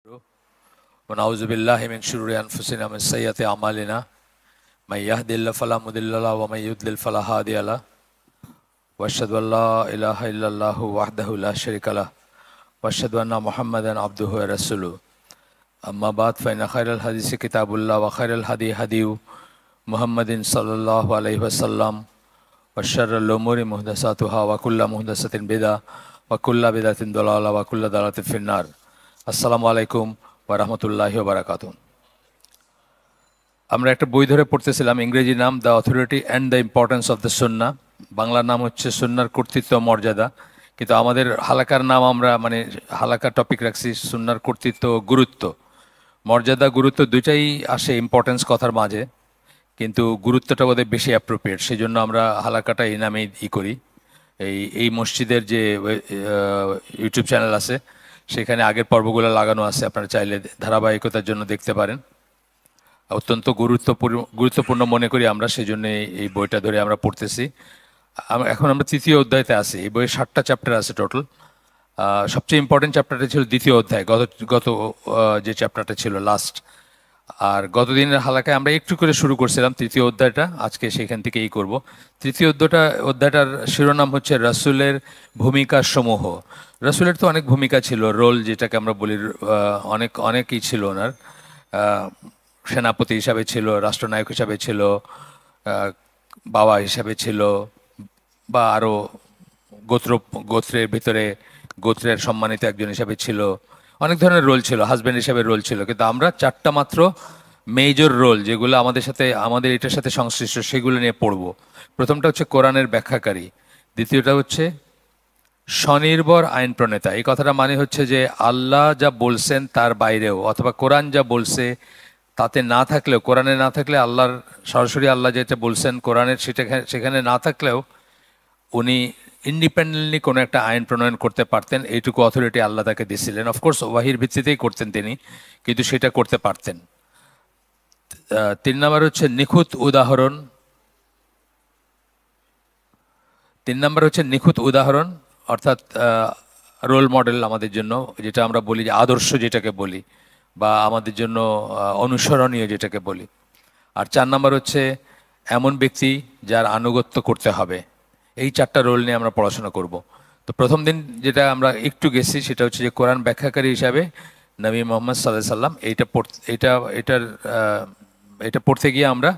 ونعوذ بالله من شرور أنفسنا ومن سيئات أعمالنا من يهد الله فلا مضل له ومن يضلل فلا هادي له وأشهد أن لا إله إلا الله وحده لا شريك له وأشهد أن محمدا عبده ورسوله أما بعد فإن خير الحديث كتاب الله وخير الهدي هدي محمد صلى الله عليه وسلم وشر الأمور محدثاتها وكل محدثة بدعة وكل بدعة ضلالة وكل ضلالة في النار السلام عليكم ওয়া বারাকাতুহু। আমরা একটা বই ধরে পড়তেছিলাম, ইংরেজি নাম the authority and the importance of the Sunnah, বাংলা নাম হচ্ছে সুন্নার কর্তৃত্ব মর্যাদা। কিন্তু আমাদের হালাকার নাম আমরা হালাকা টপিক রাখছি সুন্নার কর্তৃত্ব গুরুত্ব। মর্যাদা গুরুত্ব দুইটাই আসে ইম্পর্টেন্স কথার মাঝে, কিন্তু গুরুত্বটা বোধহয় বেশি অ্যাপ্রোপ্রিয়েট, সেই জন্য আমরা হালাকাটা এই নামেই করি। এই মসজিদের যে ইউটিউব চ্যানেল আছে সেখানে আগের পর্বগুলো লাগানো আছে, আপনারা চাইলে ধারাবাহিকতার জন্য দেখতে পারেন। অত্যন্ত গুরুত্বপূর্ণ মনে করি আমরা, সেই জন্য এই বইটা ধরে আমরা পড়তেছি। এখন আমরা তৃতীয় অধ্যায়তে আছি। এই বইয়ে 7টা চ্যাপ্টার আছে টোটাল। সবচেয়ে ইম্পর্টেন্ট চ্যাপ্টারটা ছিল দ্বিতীয় অধ্যায়, গত যে চ্যাপ্টারটা ছিল লাস্ট। আর গতদিনের হালাকায় আমরা একটু করে শুরু করছিলাম তৃতীয় অধ্যায়টা, আজকে সেখান থেকেই করব। তৃতীয় অধ্যায়টার শিরোনাম হচ্ছে রাসূলের ভূমিকা সমূহ। রাসূলের তো অনেক ভূমিকা ছিল, রোল যেটাকে আমরা বলি, অনেকই ছিল ওনার। সেনাপতি হিসাবে ছিল, রাষ্ট্রনায়ক হিসাবে ছিল, বাবা হিসাবে ছিল, বা আরও গোত্রের ভিতরে গোত্রের সম্মানিত একজন হিসাবে ছিল। অনেক ধরনের রোল ছিল, হাজব্যান্ড হিসাবে রোল ছিল। কিন্তু আমরা 4টা মাত্র মেজর রোল যেগুলো আমাদের এটার সাথে সংশ্লিষ্ট সেগুলো নিয়ে পড়ব। প্রথমটা হচ্ছে কোরআনের ব্যাখ্যাকারী, দ্বিতীয়টা হচ্ছে স্বনির্ভর আইন প্রণেতা। এই কথাটা মানে হচ্ছে যে আল্লাহ যা বলছেন তার বাইরেও, অথবা কোরআন যা বলছে তাতে না থাকলেও, কোরআনে না থাকলে আল্লাহর সরাসরি আল্লাহ যেটা বলছেন কোরআনের সেখানে না থাকলেও উনি ইন্ডিপেন্ডেন্টলি কোনো একটা আইন প্রণয়ন করতে পারতেন। এইটুকু অথরিটি আল্লাহ তাকে দিয়েছিলেন। অফকোর্স ওয়াহির ভিত্তিতেই করতেন তিনি, কিন্তু সেটা করতে পারতেন। 3 নম্বর হচ্ছে নিখুঁত উদাহরণ, অর্থাৎ রোল মডেল আমাদের জন্য, যেটা আমরা বলি যে আদর্শ যেটাকে বলি, বা আমাদের জন্য অনুসরণীয় যেটাকে বলি। আর 4 নম্বর হচ্ছে এমন ব্যক্তি যার আনুগত্য করতে হবে। এই 4টা রোল নিয়ে আমরা পড়াশোনা করব। তো প্রথম দিন যেটা আমরা একটু গেছি সেটা হচ্ছে যে কোরআন ব্যাখ্যাকারী হিসাবে নবী মুহাম্মদ সাল্লাল্লাহু আলাইহি সাল্লাম। এটা পড়তে গিয়ে আমরা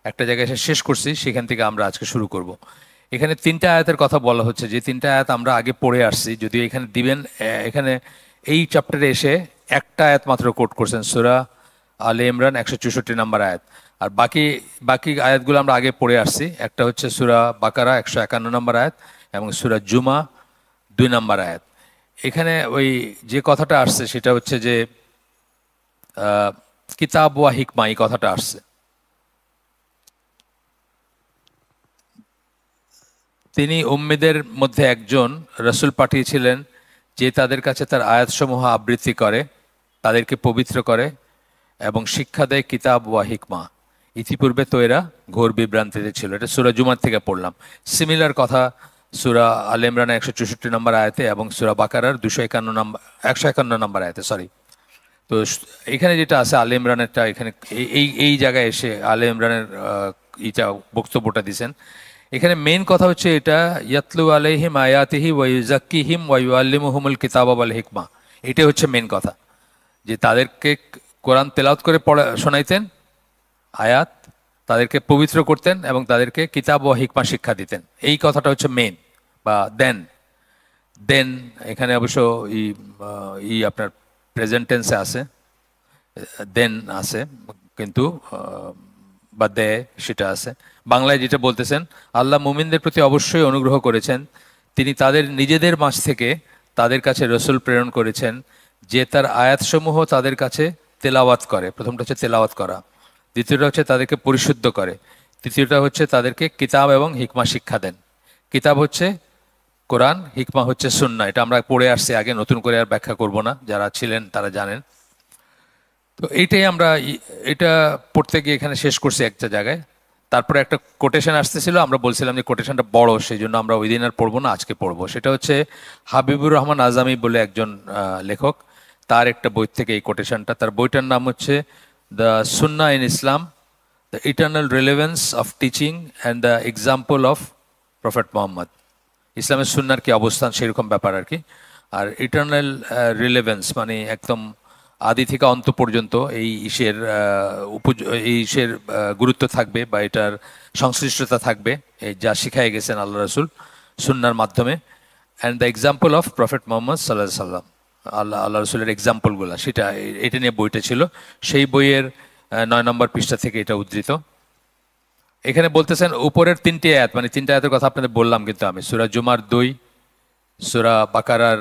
একটা জায়গায় এসে শেষ করছি, সেখান থেকে আমরা আজকে শুরু করব। এখানে 3টা আয়াতের কথা বলা হচ্ছে, যে 3টা আয়াত আমরা আগে পড়ে আসছি, যদিও এখানে দিবেন। এখানে এই চ্যাপ্টারে এসে একটা আয়াত মাত্র কোট করছেন, সূরা আলে ইমরান 164 নম্বর আয়াত। আর বাকি আয়াতগুলো আমরা আগে পড়ে আসছি। একটা হচ্ছে সূরা বাকারা 151 নম্বর আয়াত এবং সূরা জুমা 2 নম্বর আয়াত। এখানে ওই যে কথাটা আসছে সেটা হচ্ছে যে কিতাব ওয়া হিকমা, এই কথাটা আসছে। তিনি উম্মীদের মধ্যে একজন রাসূল পাঠিয়েছিলেন, যে তাদের কাছে তার আয়াতসমূহ আবৃত্তি করে, তাদেরকে পবিত্র করে এবং শিক্ষা দেয় কিতাব ওয়া হিকমা। ইতিপূর্বে তো এরা ঘোর বিভ্রান্তিতে ছিল। এটা সূরা জুমার থেকে পড়লাম। সিমিলার কথা সূরা আলে ইমরানের 164 নম্বর আয়াতে এবং সূরা বাকারার 151 নম্বর আয়াতে, সরি। তো এখানে যেটা আছে আলে ইমরানেরটা, এখানে এই জায়গায় এসে আলে ইমরানের বক্তব্যটা দিয়েছেন। এখানে মেইন কথা হচ্ছে এটা, ইয়াতলু আলাইহিম আয়াতিহি ওয়া ইউযাক্কিহিম ওয়া ইউআল্লিমুহুমুল কিতাবা ওয়াল হিকমা। এটাই হচ্ছে মেইন কথা, যে তাদেরকে কোরআন তেলাওয়াত করে শোনাইতেন আয়াত, তাদেরকে পবিত্র করতেন এবং তাদেরকে কিতাব ও হিকমা শিক্ষা দিতেন। এই কথাটা হচ্ছে মেইন, বা দেন এখানে অবশ্য আপনার প্রেজেন্ট টেন্সে আছে, দেন আছে, কিন্তু বা দে সেটা আছে। বাংলায় যেটা বলতেছেন, আল্লাহ মুমিনদের প্রতি অবশ্যই অনুগ্রহ করেছেন, তিনি তাদের নিজেদের মাঝ থেকে তাদের কাছে রসুল প্রেরণ করেছেন, যে তার আয়াতসমূহ তাদের কাছে তেলাওয়াত করে। প্রথমটা হচ্ছে তেলাওয়াত করা, দ্বিতীয়টা হচ্ছে তাদেরকে পরিশুদ্ধ করে, তৃতীয়টা হচ্ছে তাদেরকে কিতাব এবং হিকমা শিক্ষা দেন। কিতাব হচ্ছে কোরআন, হিকমা হচ্ছে সুন্নাহ। এটা আমরা পড়ে আসছি আগে, নতুন করে আর ব্যাখ্যা করব না, যারা ছিলেন তারা জানেন। তো এইটাই আমরা এটা পড়তে গিয়ে এখানে শেষ করছি একটা জায়গায়। তারপরে একটা কোটেশন আসতেছিল, আমরা বলছিলাম যে কোটেশনটা বড়, সেই জন্য আমরা ওই দিন আর পড়বো না, আজকে পড়বো। সেটা হচ্ছে হাবিবুর রহমান আজামি বলে একজন লেখক, তার একটা বই থেকে এই কোটেশনটা। তার বইটার নাম হচ্ছে the Sunnah in Islam, the eternal relevance of teaching and the example of prophet Mohammad. ইসলামের সুন্নার কি অবস্থান সেরকম ব্যাপার আর কি। আর ইটার্নাল রিলেভেন্স মানে একদম আদি থেকে অন্ত পর্যন্ত এই ইসের গুরুত্ব থাকবে বা এটার সংশ্লিষ্টতা থাকবে, এই যা শিখাই গেছেন আল্লাহ রসুল সুন্নার মাধ্যমে। And the example of prophet Mohammad সাল্লাহ সাল্লাম, আল্লাহ রসুলের এক্সাম্পলগুলো, সেটা এটা নিয়ে বইটা ছিল। সেই বইয়ের 9 নম্বর পৃষ্ঠা থেকে এটা উদ্ধৃত। এখানে বলতেছেন উপরের 3টি আয়াত, মানে 3টা আয়াতের কথা আপনাদের বললাম, কিন্তু আমি সূরা জুমার 2, সূরা বাকারার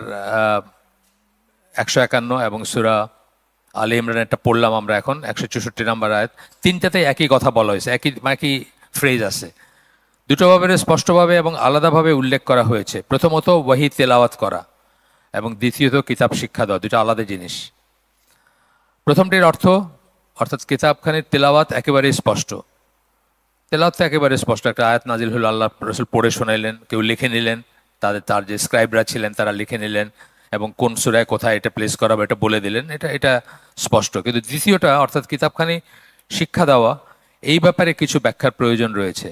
151 এবং সূরা আলে ইমরান একটা পড়লাম আমরা এখন 164 নম্বর আয়াত। 3টাতেই একই কথা বলা হয়েছে, একই ফ্রেজ আছে। দুটো ভাবে স্পষ্টভাবে এবং আলাদাভাবে উল্লেখ করা হয়েছে। প্রথমত ওয়াহি তেলাওয়াত করা এবং দ্বিতীয়ত কিতাব শিক্ষা দেওয়া, দুটো আলাদা জিনিস। প্রথমটির অর্থ অর্থাৎ কিতাবখানির তেলাওয়াত একেবারেই স্পষ্ট। তেলাওয়াত তো একেবারে স্পষ্ট, একটা আয়াত নাজিল হলো, আল্লাহ রসুল পড়ে শোনাইলেন, কেউ লিখে নিলেন, তার যে স্ক্রাইবরা ছিলেন তারা লিখে নিলেন এবং কোন সূরায় কোথায় এটা প্লেস করা হবে এটা বলে দিলেন, এটা স্পষ্ট। কিন্তু দ্বিতীয়টা অর্থাৎ কিতাবখানি শিক্ষা দেওয়া, এই ব্যাপারে কিছু ব্যাখ্যার প্রয়োজন রয়েছে।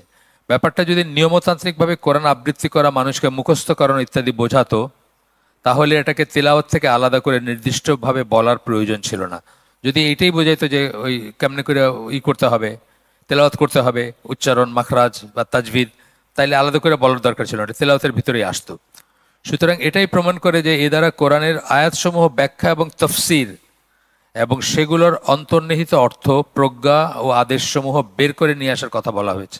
ব্যাপারটা যদি নিয়মতান্ত্রিকভাবে কোরআন আবৃত্তি করা, মানুষকে মুখস্থ করানো ইত্যাদি বোঝাতো, তাহলে এটাকে তেলাওয়াত থেকে আলাদা করে নির্দিষ্টভাবে বলার প্রয়োজন ছিল না। যদি এইটাই বোঝাইতো যে ওই কেমনে করে করতে হবে, তেলাওয়াত করতে হবে, উচ্চারণ, মাখরাজ বা তাজভিদ, তাইলে আলাদা করে বলার দরকার ছিল না, এটা তেলাওয়াতের ভিতরেই আসতো। সুতরাং এটাই প্রমাণ করে যে এ দ্বারা কোরআনের আয়াতসমূহ ব্যাখ্যা এবং তফসির এবং সেগুলোর অন্তর্নিহিত অর্থ, প্রজ্ঞা ও আদেশসমূহ বের করে নিয়ে আসার কথা বলা হয়েছে।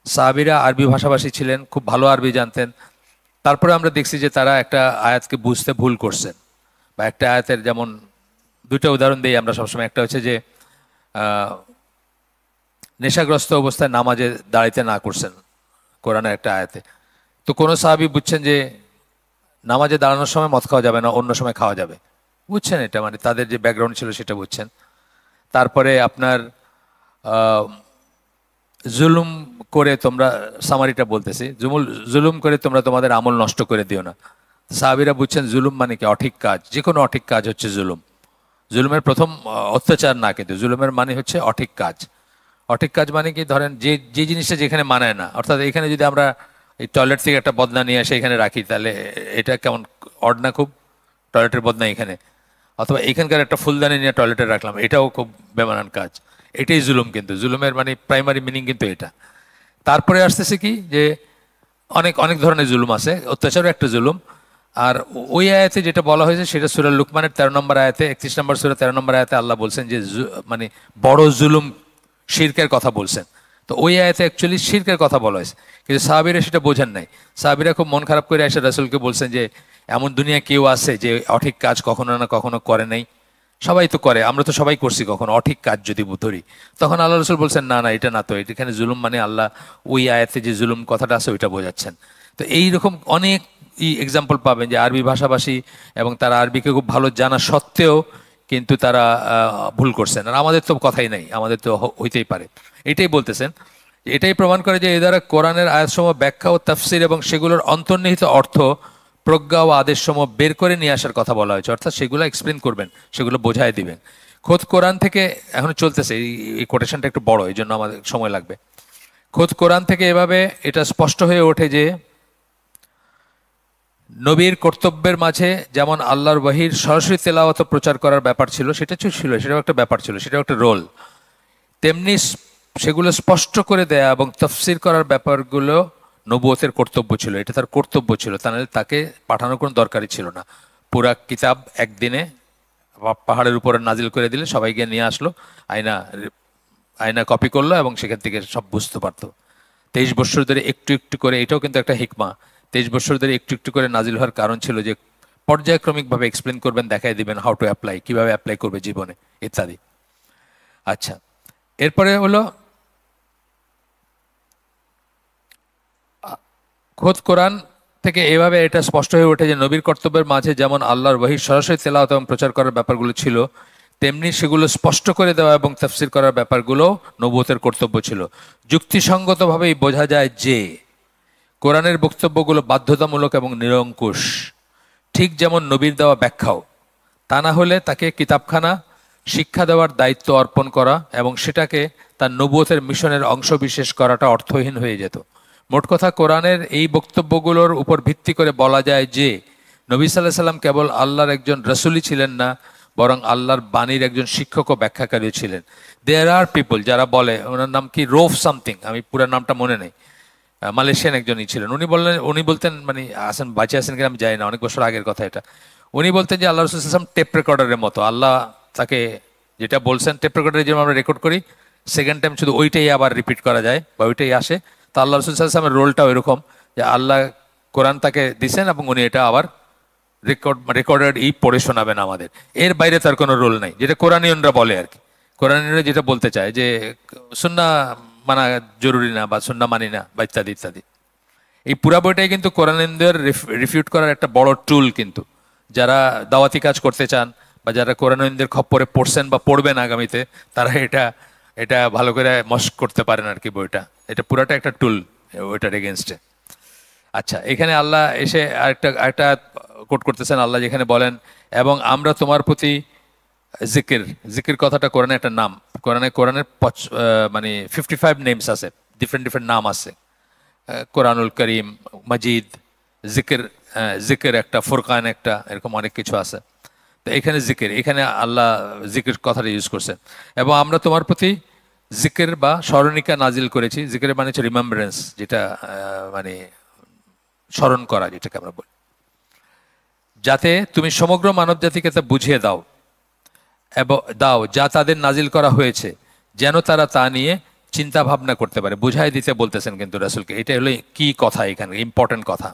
সাহাবীরা আরবি ভাষাভাষী ছিলেন, খুব ভালো আরবি জানতেন। তারপরে আমরা দেখছি যে তারা একটা আয়াতকে বুঝতে ভুল করছেন, বা একটা আয়াতের, যেমন 2টা উদাহরণ দিই আমরা সবসময়। একটা হচ্ছে যে নেশাগ্রস্ত অবস্থায় নামাজে দাঁড়াইতে না করছেন কোরআনের একটা আয়াতে। তো কোনো সাহাবী বুঝছেন যে নামাজে দাঁড়ানোর সময় মদ খাওয়া যাবে না, অন্য সময় খাওয়া যাবে, বুঝছেন এটা, মানে তাদের যে ব্যাকগ্রাউন্ড ছিল সেটা বুঝছেন। তারপরে আপনার জুলুম করে তোমরা, সামারিটা বলতেছি, জুলুম করে তোমরা তোমাদের আমল নষ্ট করে দিও না। সাহাবীরা বুঝছেন জুলুম মানে কি অঠিক কাজ, যে কোনো অঠিক কাজ হচ্ছে জুলুম। জুলুমের প্রথম অত্যাচার না, কিন্তু জুলুমের মানে হচ্ছে অঠিক কাজ। অঠিক কাজ মানে কি, ধরেন যে জিনিসটা যেখানে মানায় না, অর্থাৎ এখানে যদি আমরা এই টয়লেট থেকে একটা বদনা নিয়ে এসে এখানে রাখি, তাহলে এটা কেমন অড না খুব, টয়লেটের বদনা এখানে, অথবা এখানকার একটা ফুলদানি নিয়ে টয়লেটে রাখলাম, এটাও খুব বেমানান কাজ। এটাই জুলুম, কিন্তু জুলুমের মানে প্রাইমারি মিনিং কিন্তু এটা। তারপরে আসতেছে কি, যে অনেক অনেক ধরনের জুলুম আছে, অত্যাচারও একটা জুলুম। আর ওই আয়াতে যেটা বলা হয়েছে সেটা সূরা লুকমানের 13 নম্বর আয়াতে, 31 নম্বর সূরা 13 নম্বর আয়াতে আল্লাহ বলছেন যে মানে বড় জুলুম শিরকের কথা বলছেন। তো ওই আয়াতে অ্যাকচুয়ালি শিরকের কথা বলা হয়েছে, কিন্তু সাহাবীরা সেটা বোঝেন নাই। সাহাবীরা খুব মন খারাপ করে এসে রাসূলকে বলছেন যে এমন দুনিয়া কেউ আছে যে অঠিক কাজ কখনো না কখনো করে নাই? সবাই তো করে, আমরা তো সবাই করছি কখনো, অঠিক কাজ যদি ধরি। তখন আল্লাহ রসুল বলছেন না না, এটা না, তো এখানে জুলুম মানে আল্লাহ ওই আয়াতে যে জুলুম কথাটা আছে ওইটা বোঝাচ্ছেন। তো এইরকম অনেক এক্সাম্পল পাবেন যে আরবি ভাষাভাষী এবং তারা আরবিকে খুব ভালো জানা সত্ত্বেও কিন্তু তারা ভুল করছেন। আর আমাদের তো কথাই নাই, আমাদের তো হইতেই পারে। এটাই বলতেছেন, এটাই প্রমাণ করে যে এ দ্বারা কোরআনের আয়াতসমূহ ব্যাখ্যা ও তাফসির এবং সেগুলোর অন্তর্নিহিত অর্থ, প্রজ্ঞা ও আদেশসমূহ বের করে নিয়ে আসার কথা বলা হয়েছে, অর্থাৎ সেগুলো এক্সপ্লেন করবেন, সেগুলো বোঝায় দিবেন। খোদ কোরআন থেকে, এখন চলতেছে এই কোটেশনটা একটু বড়, এই জন্য আমাদের সময় লাগবে। খোদ কোরআন থেকে এভাবে এটা স্পষ্ট হয়ে ওঠে যে নবীর কর্তব্যের মাঝে যেমন আল্লাহর ওয়াহির সরাসরি তেলাওয়াত প্রচার করার ব্যাপার ছিল, সেটাও একটা ব্যাপার ছিল, সেটাও একটা রোল, তেমনি সেগুলো স্পষ্ট করে দেয়া এবং তফসির করার ব্যাপারগুলো নবুয়তের কর্তব্য ছিল। এটা তার কর্তব্য ছিল, তা নাহলে তাকে পাঠানোর কোনো দরকারই ছিল না। পুরা কিতাব একদিনে পাহাড়ের উপরে নাজিল করে দিলে সবাই গিয়ে নিয়ে আসলো, আয়না কপি করলো এবং সেখান থেকে সব বুঝতে পারতো। 23 বছর ধরে একটু একটু করে, এটাও কিন্তু একটা হিকমা, 23 বছর ধরে একটু একটু করে নাজিল হওয়ার কারণ ছিল যে পর্যায়ক্রমিকভাবে এক্সপ্লেন করবেন, দেখাই দিবেন হাউ টু অ্যাপ্লাই, কিভাবে অ্যাপ্লাই করবে জীবনে ইত্যাদি। আচ্ছা, এরপরে হলো খোদ কোরআন থেকে এভাবে এটা স্পষ্ট হয়ে ওঠে যে নবীর কর্তব্যের মাঝে যেমন আল্লাহর ওয়াহী সরাসরি তেলাওয়াত এবং প্রচার করার ব্যাপারগুলো ছিল, তেমনি সেগুলো স্পষ্ট করে দেওয়া এবং তাফসীর করার ব্যাপারগুলো নবুয়তের কর্তব্য ছিল। যুক্তিসঙ্গতভাবেই বোঝা যায় যে কোরআনের বক্তব্যগুলো বাধ্যতামূলক এবং নিরঙ্কুশ, ঠিক যেমন নবীর দেওয়া ব্যাখ্যাও তা না হলে তাকে কিতাবখানা শিক্ষা দেওয়ার দায়িত্ব অর্পণ করা এবং সেটাকে তার নবুয়তের মিশনের অংশবিশেষ করাটা অর্থহীন হয়ে যেত। মোট কথা, কোরআনের এই বক্তব্যগুলোর উপর ভিত্তি করে বলা যায় যে নবী সাল্লাহ সাল্লাম কেবল আল্লাহর একজন রসুলই ছিলেন না, বরং আল্লাহর বাণীর একজন শিক্ষক ও ব্যাখ্যাকারীও ছিলেন। দেয়ার আর পিপল যারা বলে, ওনার নাম কি রোফ সামথিং, আমি পুরো নামটা মনে নেই, মালয়েশিয়ান একজনই ছিলেন। উনি বলতেন, মানে আসেন বাঁচে আছেন কিনা আমি জানি না, অনেক বছর আগের কথা এটা। উনি বলতেন যে আল্লাহ রসুল সাল্লাম টেপ রেকর্ডারের মতো, আল্লাহ তাকে যেটা বলছেন টেপ রেকর্ডারে যেমন আমরা রেকর্ড করি, সেকেন্ড টাইম শুধু ওইটাই আবার রিপিট করা যায় বা ওইটাই আসে। তো আল্লাহ রসুল সাল্লামের রোলটা ওইরকম যে আল্লাহ কোরআন তাকে দিছেন এবং উনি এটা আবার রেকর্ডেড পড়ে শোনাবেন আমাদের। এর বাইরে তার কোনো রোল নাই, যেটা কোরআনিয়নরা বলে আর কি। কোরআনিয়নরা যেটা বলতে চায় যে সুন্নাহ মানা জরুরি না বা সুন্নাহ মানি না বা ইত্যাদি ইত্যাদি। এই পুরা বইটাই কিন্তু কোরআনিয়নদের রিফিউট করার একটা বড় টুল। কিন্তু যারা দাওয়াতি কাজ করতে চান বা যারা কোরআনিয়নদের খপ্পরে পড়ছেন বা পড়বেন আগামীতে, তারা এটা এটা ভালো করে মস্ক করতে পারেন আর কি বইটা। এটা পুরাটা একটা টুল ওইটার এগেনস্টে। আচ্ছা, এখানে আল্লাহ এসে আরেকটা কোট করতেছেন। আল্লাহ যেখানে বলেন, এবং আমরা তোমার প্রতি জিকির, জিকির কথাটা কোরআনে একটা নাম। কোরআনের মানে 55 নেমস আছে, ডিফারেন্ট ডিফারেন্ট নাম আছে। কোরআনুল করিম, মজিদ, জিকির, জিকির একটা, ফুরকান একটা, এরকম অনেক কিছু আছে। তো এখানে জিকির, এখানে আল্লাহ জিকির কথাটা ইউজ করছেন। এবং আমরা তোমার প্রতি জিকির বা স্মরণিকা নাজিল করেছি। জিকির মানে হচ্ছে রিমেম্বারেন্স, যেটা মানে স্মরণ করা, যেটাকে আমরা বলি, যাতে তুমি সমগ্র মানব জাতিকে তা বুঝিয়ে দাও এবং যা তাদের নাজিল করা হয়েছে, যেন তারা তা নিয়ে চিন্তা ভাবনা করতে পারে। বুঝাই দিতে বলতেছেন কিন্তু রাসূলকে। এটা হলো কি কথা, এখানে ইম্পর্টেন্ট কথা।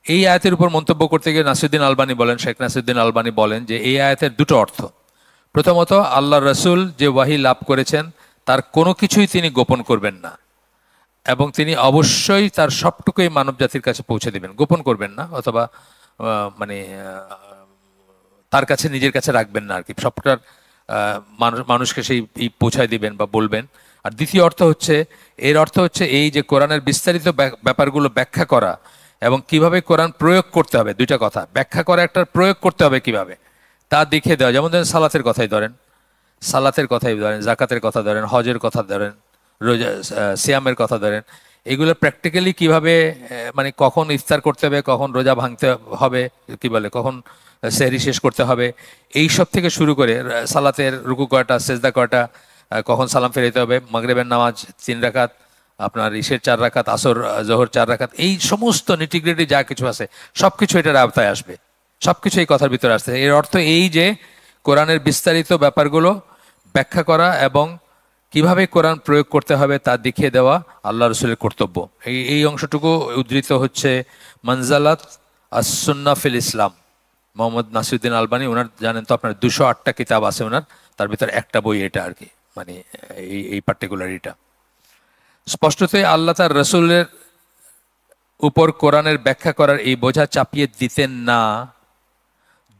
এই আয়াতের উপর মন্তব্য করতে গিয়ে নাসিরউদ্দিন আলবানী বলেন, শেখ নাসিরউদ্দিন আলবানী বলেন যে এই আয়াতের দুটো অর্থ। প্রথমত, আল্লাহ রসুল যে ওয়াহি লাভ করেছেন তার কোনো কিছুই তিনি গোপন করবেন না এবং তিনি অবশ্যই তার সবটুকুই মানব জাতির কাছে পৌঁছে দেবেন, গোপন করবেন না, অথবা মানে তার কাছে নিজের কাছে রাখবেন না আর কি। সবটার মানুষকে সেই পৌঁছায় দিবেন বা বলবেন। আর দ্বিতীয় অর্থ হচ্ছে, এর অর্থ হচ্ছে এই যে কোরআনের বিস্তারিত ব্যাপারগুলো ব্যাখ্যা করা এবং কিভাবে কোরআন প্রয়োগ করতে হবে। দুইটা কথা, ব্যাখ্যা করা একটা, প্রয়োগ করতে হবে কিভাবে তা দেখিয়ে দেওয়া। যেমন ধরেন সালাতের কথাই ধরেন, জাকাতের কথা ধরেন, হজের কথা ধরেন, রোজা সিয়ামের কথা ধরেন। এগুলো প্র্যাকটিক্যালি কিভাবে, মানে কখন ইফতার করতে হবে, কখন রোজা ভাঙতে হবে, কি বলে, কখন সেহরি শেষ করতে হবে, এই সব থেকে শুরু করে সালাতের রুকু কয়টা, সেজদা কয়টা, কখন সালাম ফেরাইতে হবে, মাগরিবের নামাজ 3 রাকাত, আপনার ইশের 4 রাকাত, আসর জোহর 4 রাকাত, এই সমস্ত নিটিগ্রিটি যা কিছু আছে সবকিছু এটার আওতায় আসবে। সবকিছু এই কথার ভিতরে আসছে। এর অর্থ এই যে কোরআনের বিস্তারিত ব্যাপারগুলো ব্যাখ্যা করা এবং কিভাবে কোরআন প্রয়োগ করতে হবে তা দেখিয়ে দেওয়া আল্লাহ রসুলের কর্তব্য। এই অংশটুকু উদ্ধৃত হচ্ছে মানজালাত আস-সুন্নাহ ফিল ইসলাম, মোহাম্মদ নাসিরউদ্দিন আলবানী। ওনার জানেন তো আপনার 208টা কিতাব আছে ওনার, তার ভিতরে একটা বই এটা আর কি, মানে এই পার্টিকুলার এটা। স্পষ্টতই আল্লাহ তার রসুলের উপর কোরআনের ব্যাখ্যা করার এই বোঝা চাপিয়ে দিতেন না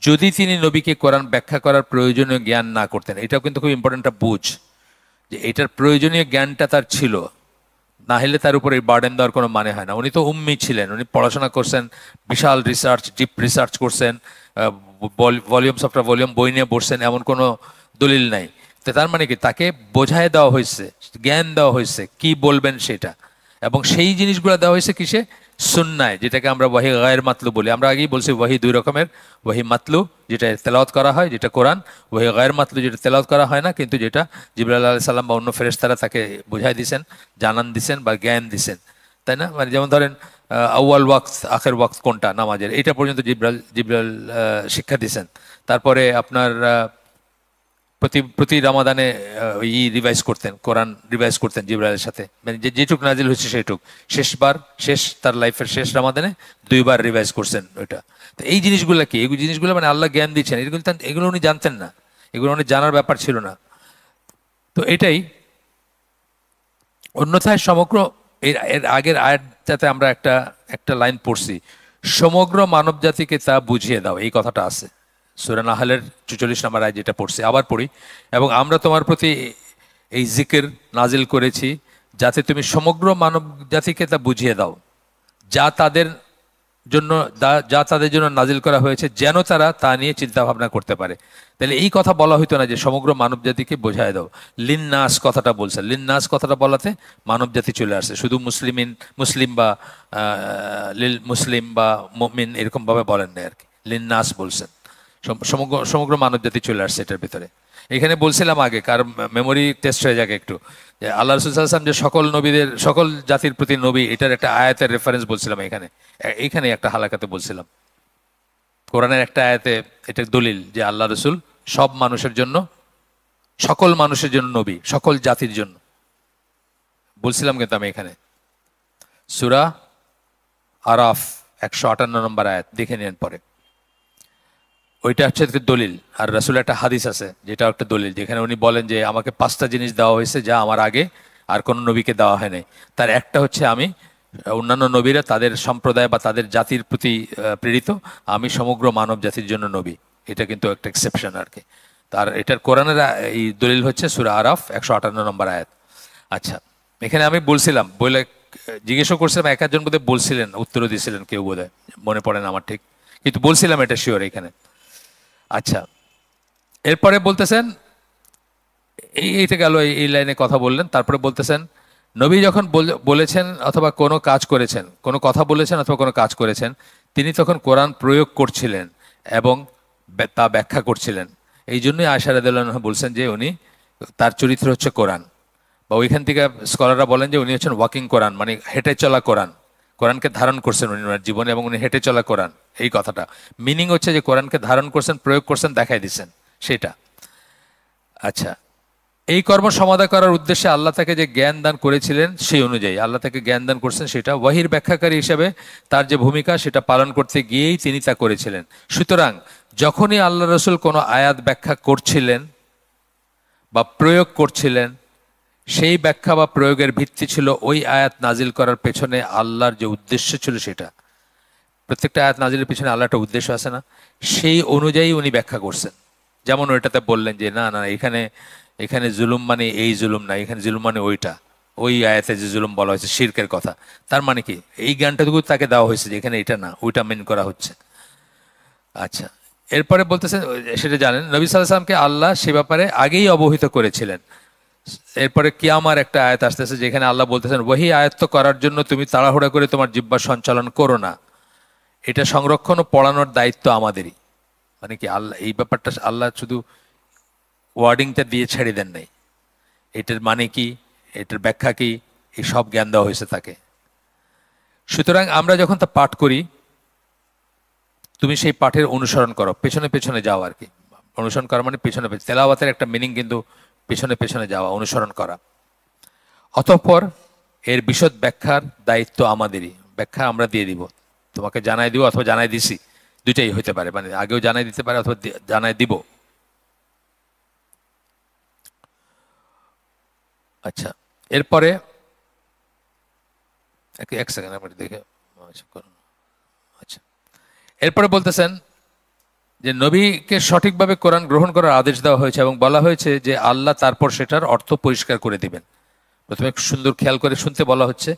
যদি তিনি নবীকে কোরআন ব্যাখ্যা করার প্রয়োজনীয় জ্ঞান না করতেন। এটাও কিন্তু খুব ইম্পর্টেন্ট একটা বুঝ, যে এটার প্রয়োজনীয় জ্ঞানটা তার ছিল, না হলে তার উপর এই বার্ডেন দেওয়ার কোনো মানে হয় না। উনি তো উম্মি ছিলেন, উনি পড়াশোনা করছেন, বিশাল রিসার্চ, ডিপ রিসার্চ করছেন, ভলিউমস আফটার ভলিউম বই নিয়ে বসছেন, এমন কোনো দলিল নাই। তো তার মানে কি, তাকে বোঝায় দেওয়া হয়েছে, জ্ঞান দেওয়া হয়েছে, কি বলবেন সেটা। এবং সেই জিনিসগুলো দেওয়া হয়েছে কিসে? সুন্নায়, যেটাকে আমরা ওয়াহি গায়ের মাতলু বলি। আমরা আগেই বলছি ওয়াহি 2 রকমের, ওয়াহি মাতলু যেটা তেলাওয়াত করা হয়, যেটা কোরআন; ওয়াহি গায়ের মাতলু যেটা তেলাওয়াত করা হয় না, কিন্তু যেটা জিবরাইল আলাইহিস সালাম বা অন্য ফেরেশতারা তাকে বুঝাই দিছেন, জানান দিছেন বা জ্ঞান দিছেন, তাই না? মানে যেমন ধরেন আউয়াল ওয়াক্ত আখের ওয়াক্ত কোনটা নামাজের, এটা পর্যন্ত জিবরাইল শিক্ষা দিছেন। তারপরে আপনার প্রতি রামাদানে রিভাইজ করতেন, কোরআন রিভাইজ করতেন জিবরাইলের সাথে, মানে যেটুক নাজিল হয়েছে সেইটুক। তার লাইফের শেষ রামাদানে 2 বার রিভাইজ করছেন ওইটা। তো এই জিনিসগুলো কি, এই জিনিসগুলো মানে আল্লাহ জ্ঞান দিচ্ছেন, এগুলো উনি জানতেন না, এগুলো উনি জানার ব্যাপার ছিল না। তো এটাই। অন্যথায় সমগ্র এর আগের আয়াতটাতে আমরা একটা লাইন পড়ছি, সমগ্র মানব জাতিকে তা বুঝিয়ে দাও, এই কথাটা আছে সূরা নাহলের 44 নম্বর আয়াত, যেটা পড়ছি। আবার পড়ি, এবং আমরা তোমার প্রতি এই জিকির নাজিল করেছি যাতে তুমি সমগ্র মানব জাতিকে তা বুঝিয়ে দাও, যা তাদের জন্য যা তাদের জন্য নাজিল করা হয়েছে, যেন তারা তা নিয়ে চিন্তা ভাবনা করতে পারে। তাহলে এই কথা বলা হইতো না যে সমগ্র মানব জাতিকে বোঝায় দাও। লিন্নাস কথাটা বলছে, লিন্নাস কথাটা বলাতে মানব জাতি চলে আসছে, শুধু মুসলিম বা লিল মুসলিম বা মুমিন এরকম ভাবে বলেন না আর কি, লিন্নাস বলছেন। সমগ্র সমগ্র মানব জাতি চলে আসছে এটার ভিতরে। এখানে বলছিলাম আগে, কার মেমোরি টেস্ট হয়ে যাক একটু, যে আল্লাহ রসুল সাল্লাল্লাহু আলাইহি ওয়াসাল্লাম যে সকল নবীদের, সকল জাতির প্রতি নবী, এটার একটা আয়াতের রেফারেন্স বলছিলাম এইখানে একটা হালাকাতে বলছিলাম। কোরআনের একটা আয়াতে এটা দলিল যে আল্লাহ রসুল সব মানুষের জন্য, সকল মানুষের জন্য নবী, সকল জাতির জন্য বলছিলাম। কিন্তু আমি এখানে সূরা আরাফ 158 নম্বর আয়াত দেখে নিন পরে, ওইটা হচ্ছে একটা দলিল। আর রাসূলের একটা হাদিস আছে যেটা একটা দলিল, যেখানে উনি বলেন যে আমাকে 5টা জিনিস দেওয়া হয়েছে যা আমার আগে আর কোনো নবীকে দেওয়া হয় নাই। তার একটা হচ্ছে আমি অন্যান্য নবীরা তাদের সম্প্রদায় বা তাদের জাতির প্রতি প্রেরিত, আমি সমগ্র মানব জাতির জন্য নবী। এটা কিন্তু একটা এক্সেপশন আর কি। তার এটার কোরআনের এই দলিল হচ্ছে সূরা আরাফ 158 নম্বর আয়াত। আচ্ছা, এখানে আমি বলছিলাম, বলে জিজ্ঞেসও করছিলাম, এক একজন বোধহয় বলছিলেন, উত্তরও দিয়েছিলেন কেউ বোধহয়, মনে পড়ে না আমার ঠিক, কিন্তু বলছিলাম এটা শিওর এখানে। আচ্ছা, এরপরে বলতেছেন, এইটা গেল, এই লাইনে কথা বললেন। তারপরে বলতেছেন নবী যখন বলেছেন অথবা কোনো কাজ করেছেন, কোনো কথা বলেছেন অথবা কোনো কাজ করেছেন, তিনি তখন কোরআন প্রয়োগ করছিলেন এবং তা ব্যাখ্যা করছিলেন। এই জন্যই আয়েশা রাদিয়াল্লাহু আনহা বলছেন যে উনি, তার চরিত্র হচ্ছে কোরআন, বা ওইখান থেকে স্কলাররা বলেন যে উনি হচ্ছেন ওয়াকিং কোরআন, মানে হেঁটে চলা কোরআন। কোরআনকে ধারণ করছেন উনি ওনার জীবনে, এবং উনি হেঁটে চলা কোরআন। এই কথাটা মিনিং হচ্ছে যে কোরআনকে ধারণ করছেন, প্রয়োগ করছেন, দেখাই দিচ্ছেন সেটা। আচ্ছা, এই কর্ম সমাধা করার উদ্দেশ্যে আল্লাহ তাকে যে জ্ঞান দান করেছিলেন সেই অনুযায়ী আল্লাহ তাকে জ্ঞান দান করছেন, সেটা ওয়াহির ব্যাখ্যাকারী হিসেবে তার যে ভূমিকা সেটা পালন করতে গিয়েই তিনি তা করেছিলেন। সুতরাং যখনই আল্লাহ রসুল কোনো আয়াত ব্যাখ্যা করছিলেন বা প্রয়োগ করছিলেন, সেই ব্যাখ্যা বা প্রয়োগের ভিত্তি ছিল ওই আয়াত নাজিল করার পেছনে আল্লাহর যে উদ্দেশ্য ছিল সেটা। প্রত্যেকটা আয়াত নাজিলের পিছনে আল্লাহ একটা উদ্দেশ্য আছে না, সেই অনুযায়ী উনি ব্যাখ্যা করছেন। যেমন ওইটাতে বললেন যে না না, এখানে এখানে জুলুম মানে এই জুলুম না, এখানে জুলুম মানে ওইটা, ওই আয়াতে যে জুলুম বলা হয়েছে শিরকের কথা, তার মানে কি এই জ্ঞানটাটুকু তাকে দেওয়া হয়েছে যে এখানে এটা না, ওইটা মেন করা হচ্ছে। আচ্ছা, এরপরে বলতেছেন, সেটা জানেন নবী সাল্লাল্লাহু আলাইহি ওয়াসাল্লামকে আল্লাহ সে ব্যাপারে আগেই অবহিত করেছিলেন। এরপরে কিয়ামার একটা আয়াত আসতেছে যেখানে আল্লাহ বলতেছেন ওহী আয়াত্ত করার জন্য তুমি তাড়াহুড়া করে তোমার জিহ্বা সঞ্চালন করো না, এটা সংরক্ষণ ও পড়ানোর দায়িত্ব আমাদেরই। মানে কি আল্লাহ এই ব্যাপারটা আল্লাহ শুধু ওয়ার্ডিংটা দিয়ে ছেড়ে দেন নাই, এটার মানে কি, এটার ব্যাখ্যা কি, এই সব জ্ঞান দেওয়া হয়েছে তাকে। সুতরাং আমরা যখন তা পাঠ করি, তুমি সেই পাঠের অনুসরণ করো, পেছনে পেছনে যাও আর কি। অনুসরণ করা মানে পেছনে পেছনে, তেলাওয়াতের একটা মিনিং কিন্তু পেছনে পেছনে যাওয়া, অনুসরণ করা। অতঃপর এর বিশদ ব্যাখ্যার দায়িত্ব আমাদেরই, ব্যাখ্যা আমরা দিয়ে দিব, তোমাকে জানাই দিব অথবা জানাই দিছি, দুইটাই হইতে পারে, মানে আগেও জানাই দিতে পারে অথবা জানাই দিব। আচ্ছা, এরপরে এক সেকেন্ড আমি দেখে, আচ্ছা, এরপরে বলতেছেন যে নবীকে সঠিকভাবে কোরআন গ্রহণ করার আদেশ দেওয়া হয়েছে এবং বলা হয়েছে যে আল্লাহ তারপর সেটার অর্থ পরিষ্কার করে দিবেন। প্রথমে সুন্দর খেয়াল করে শুনতে বলা হচ্ছে,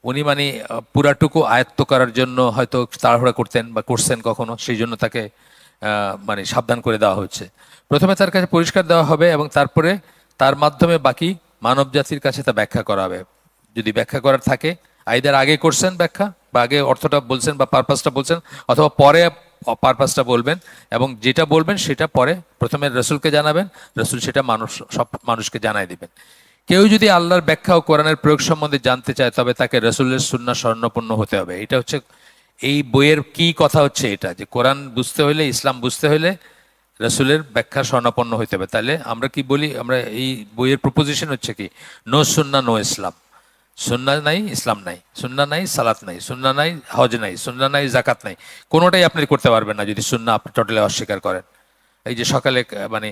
উনি মানে পুরাটুকু আয়ত্ত করার জন্য হয়তো তাড়াহুড়া করতেন বা করছেন কখনো, সেই জন্য তাকে মানে সাবধান করে দেওয়া হচ্ছে। প্রথমে তার কাছে পরিষ্কার দেওয়া হবে এবং তারপরে তার মাধ্যমে বাকি মানব জাতির কাছে তা ব্যাখ্যা করা হবে। যদি ব্যাখ্যা করার থাকে, আইদার আগে করছেন ব্যাখ্যা বা আগে অর্থটা বলছেন বা পারপাসটা বলছেন, অথবা পরে পারপাসটা বলবেন, এবং যেটা বলবেন সেটা পরে প্রথমে রসুলকে জানাবেন, রসুল সেটা সব মানুষকে জানাই দিবেন। কেউ যদি আল্লাহর ব্যাখ্যা ও কোরআনের প্রয়োগ সম্বন্ধে জানতে চায় তবে তাকে রসুলের সুন্নাহ স্বর্ণপূর্ণ হতে হবে। এটা হচ্ছে এই বইয়ের কি কথা হচ্ছে, এটা যে কোরআন বুঝতে হলে, ইসলাম বুঝতে হলে রসুলের ব্যাখ্যা স্বর্ণাপন্ন হইতে হবে। তাহলে আমরা কি বলি, আমরা এই বইয়ের প্রপোজিশন হচ্ছে কি, নো সুন্না নো ইসলাম। সুন্না নাই, ইসলাম নাই, সুন্না নাই, সালাত নাই, সুন্না নাই, হজ নাই, সুন্না নাই, জাকাত নাই, কোনোটাই আপনি করতে পারবেন না যদি সুন্না আপনি টোটালি অস্বীকার করেন। এই যে সকালে মানে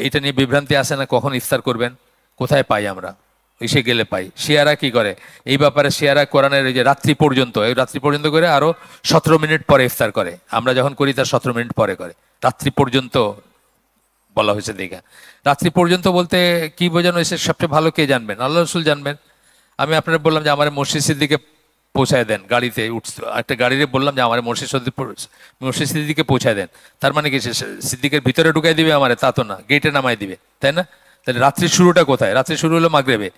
এইটা নিয়ে বিভ্রান্তি আসে না, কখন ইফতার করবেন, কোথায় পাই আমরা, এসে গেলে পাই। শিয়ারা কি করে এই ব্যাপারে, শিয়ারা কোরআনের এই যে রাত্রি পর্যন্ত, এই রাত্রি পর্যন্ত করে আরো 17 মিনিট পরে ইফতার করে, আমরা যখন করি তার 17 মিনিট পরে করে। রাত্রি পর্যন্ত বলা হয়েছে দীঘা। রাত্রি পর্যন্ত বলতে কি বোঝানো হয়েছে সবচেয়ে ভালো কে জানবেন, আল্লাহ রসুল জানবেন। আমি আপনারা বললাম যে আমার মসজিদের দিকে পৌঁছায় দেন, গাড়িতে একটা গাড়িতে বললাম যে আমার মসজিদ সিদ্দিকে পৌঁছায় দেন, তার মানে কি সে সিদ্দিকের ভিতরে ঢুকাই দিবে আমারে? তা তো না, গেটে নামাই দিবে, তাই না? তাহলে রাত্রির শুরুটা কোথায়? রাত্রি শুরু হলো মাগরিবে।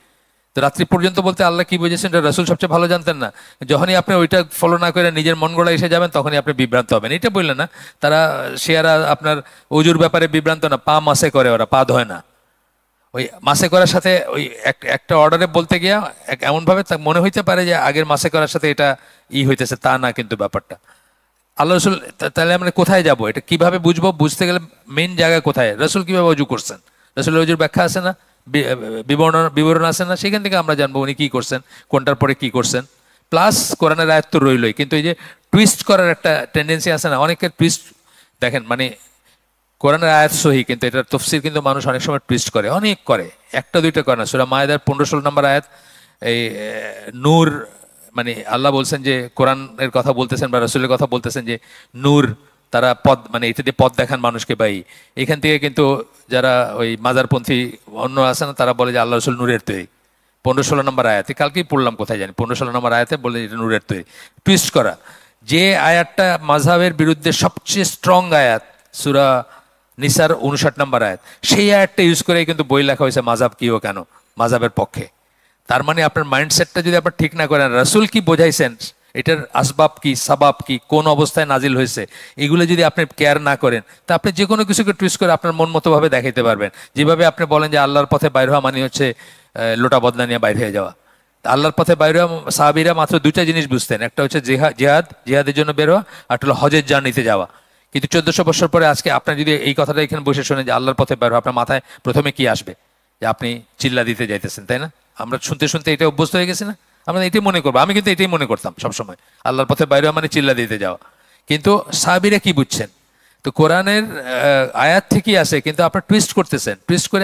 তো রাত্রি পর্যন্ত বলতে আল্লাহ কি বুঝেছেন এটা রাসূল সবচেয়ে ভালো জানতেন না? যখনই আপনি ওইটা ফলো না করে নিজের মন গড়া এসে যাবেন তখনই আপনি বিভ্রান্ত হবেন। এটা বললেন না তারা শিয়ারা আপনার অজুর ব্যাপারে বিভ্রান্ত না, পা মাসে করে, ওরা পা ধয় না। ওই মাসে করার সাথে ওই একটা অর্ডারে বলতে গিয়া এমনভাবে মনে হইতে পারে যে আগের মাসে করার সাথে এটা হইতেছে, তা না কিন্তু ব্যাপারটা। আল্লাহ রসুল তাহলে আমরা কোথায় যাব? এটা কিভাবে বুঝবো? বুঝতে গেলে মেইন জায়গা কোথায়? রসুল কিভাবে অজু করছেন, রসুলের অজুর ব্যাখ্যা আছে না, বিবরণ আছে না, সেখান থেকে আমরা জানবো উনি কি করছেন, কোনটার পরে কি করছেন। প্লাস কোরআনের আয়াত তো রইলই, কিন্তু এই যে টুইস্ট করার একটা টেন্ডেন্সি আছে না অনেকের, টুইস্ট দেখেন মানে কোরআনের আয়াত সহি কিন্তু এটার তফসির কিন্তু মানুষ অনেক সময় টুইস্ট করে, অনেক করে, একটা দুইটা করে না। সূরা মায়েদার 15-16 নম্বর আয়াত, এই নূর মানে আল্লাহ বলছেন যে কোরআনের কথা বলতেছেন বা রসুলের কথা বলতেছেন যে নূর, তারা পদ মানে এটা দিয়ে পদ দেখান মানুষকে পাই। এখান থেকে কিন্তু যারা ওই মাজারপন্থী অন্য আছে না, তারা বলে যে আল্লাহ রসুল নূরের তৈরি। 15-16 নম্বর আয়াতে কালকেই পড়লাম, কোথায় জানি 15-16 নম্বর আয়াতে বলে এটা নূরের তৈরি। টুইস্ট করা, যে আয়াতটা মাযহাবের বিরুদ্ধে সবচেয়ে স্ট্রং আয়াত, সূরা নিসার 59 নম্বর আয়াত, সেই আয়াতটা ইউজ করে কিন্তু বই লেখা হয়েছে মাযহাব কি ও কেন, মাযহাবের পক্ষে। তার মানে আপনার মাইন্ডসেটটা যদি আপনার ঠিক না করেন, রাসূল কি বোঝাইছেন, এটার আসবাব কি, সাবাব কি, কোন অবস্থায় নাজিল হয়েছে, এগুলো যদি আপনি কেয়ার না করেন, তা আপনি যে কোনো কিছুকে টুইস্ট করে আপনার মন মতো ভাবে দেখাইতে পারবেন। যেভাবে আপনি বলেন যে আল্লাহর পথে বাইর হওয়া মানে হচ্ছে লোটা বদনা নিয়ে বাইর হয়ে যাওয়া। আল্লাহর পথে বাইর হওয়া, সাহাবীরা মাত্র দুইটা জিনিস বুঝতেন, একটা হচ্ছে জিহাদের জন্য বের হওয়া, আর হলো হজের জার্নিতে যাওয়া। কিন্তু 1400 বছর পরে আজকে আপনার যদি এই কথাটা এখানে বসে শোনেন যে আল্লাহর পথে বের হওয়া, আপনার মাথায় প্রথমে কি আসবে? যে আপনি চিল্লা দিতে যাইতেছেন, তাই না? আমরা শুনতে শুনতে এটা অভ্যস্ত হয়ে গেছি না, আমরা এটাই মনে করবো। আমি কিন্তু এটাই মনে করতাম সবসময়, আল্লাহর পথে বাইরে মানে চিল্লা দিতে যাওয়া। কিন্তু সাহাবীরা কি বুঝছেন? তো কোরআনের আয়াত ঠিকই আছে, কিন্তু আপনার টুইস্ট করতেছেন, টুইস্ট করে